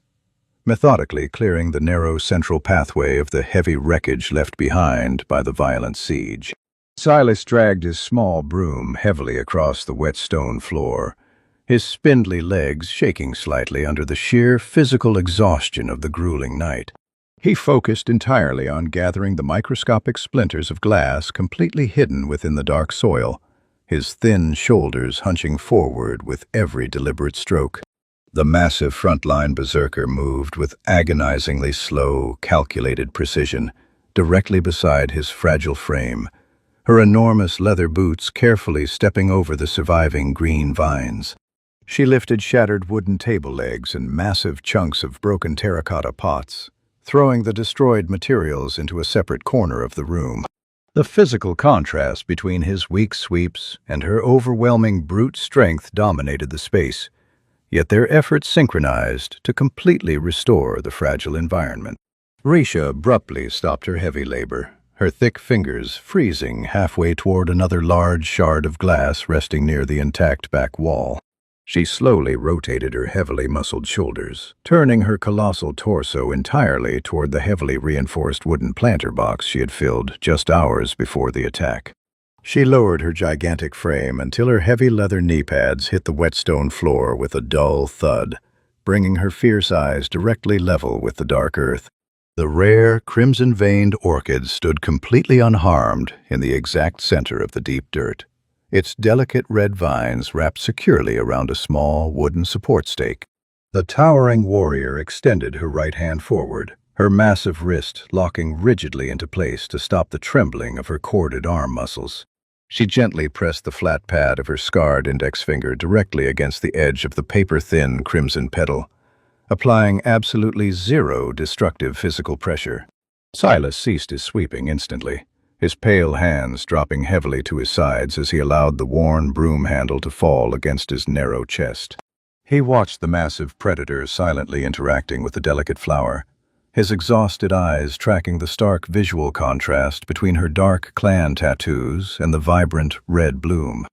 methodically clearing the narrow central pathway of the heavy wreckage left behind by the violent siege. Silas dragged his small broom heavily across the wet stone floor, his spindly legs shaking slightly under the sheer physical exhaustion of the grueling night. He focused entirely on gathering the microscopic splinters of glass completely hidden within the dark soil, his thin shoulders hunching forward with every deliberate stroke. The massive frontline berserker moved with agonizingly slow, calculated precision, directly beside his fragile frame, her enormous leather boots carefully stepping over the surviving green vines. She lifted shattered wooden table legs and massive chunks of broken terracotta pots, throwing the destroyed materials into a separate corner of the room. The physical contrast between his weak sweeps and her overwhelming brute strength dominated the space, yet their efforts synchronized to completely restore the fragile environment. Risha abruptly stopped her heavy labor, her thick fingers freezing halfway toward another large shard of glass resting near the intact back wall. She slowly rotated her heavily muscled shoulders, turning her colossal torso entirely toward the heavily reinforced wooden planter box she had filled just hours before the attack. She lowered her gigantic frame until her heavy leather knee pads hit the wet stone floor with a dull thud, bringing her fierce eyes directly level with the dark earth. The rare, crimson-veined orchid stood completely unharmed in the exact center of the deep dirt, its delicate red vines wrapped securely around a small wooden support stake. The towering warrior extended her right hand forward, her massive wrist locking rigidly into place to stop the trembling of her corded arm muscles. She gently pressed the flat pad of her scarred index finger directly against the edge of the paper-thin crimson petal, applying absolutely zero destructive physical pressure. Silas ceased his sweeping instantly, his pale hands dropping heavily to his sides as he allowed the worn broom handle to fall against his narrow chest. He watched the massive predator silently interacting with the delicate flower, his exhausted eyes tracking the stark visual contrast between her dark clan tattoos and the vibrant red bloom.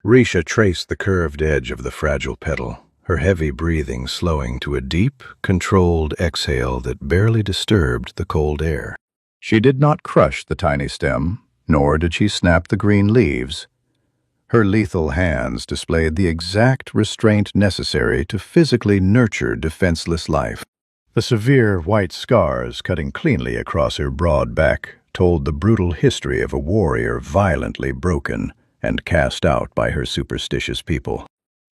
Risha traced the curved edge of the fragile petal, her heavy breathing slowing to a deep, controlled exhale that barely disturbed the cold air. She did not crush the tiny stem, nor did she snap the green leaves. Her lethal hands displayed the exact restraint necessary to physically nurture defenseless life. The severe white scars cutting cleanly across her broad back told the brutal history of a warrior violently broken and cast out by her superstitious people.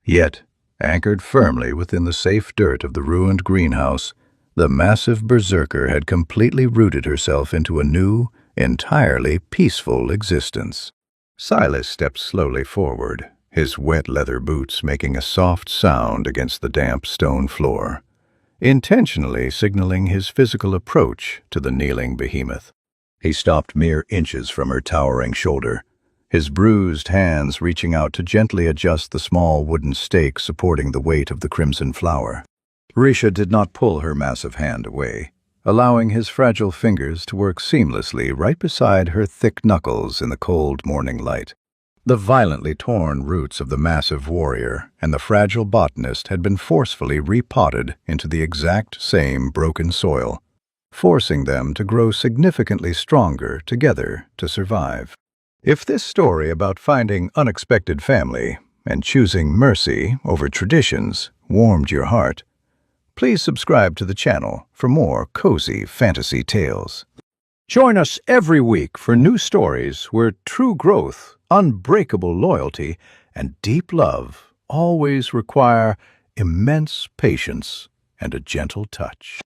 Yet, anchored firmly within the safe dirt of the ruined greenhouse, the massive berserker had completely rooted herself into a new, entirely peaceful existence. Silas stepped slowly forward, his wet leather boots making a soft sound against the damp stone floor, intentionally signaling his physical approach to the kneeling behemoth. He stopped mere inches from her towering shoulder, his bruised hands reaching out to gently adjust the small wooden stake supporting the weight of the crimson flower. Risha did not pull her massive hand away, allowing his fragile fingers to work seamlessly right beside her thick knuckles in the cold morning light. The violently torn roots of the massive warrior and the fragile botanist had been forcefully repotted into the exact same broken soil, forcing them to grow significantly stronger together to survive. If this story about finding unexpected family and choosing mercy over traditions warmed your heart, please subscribe to the channel for more cozy fantasy tales. Join us every week for new stories where true growth, unbreakable loyalty, and deep love always require immense patience and a gentle touch.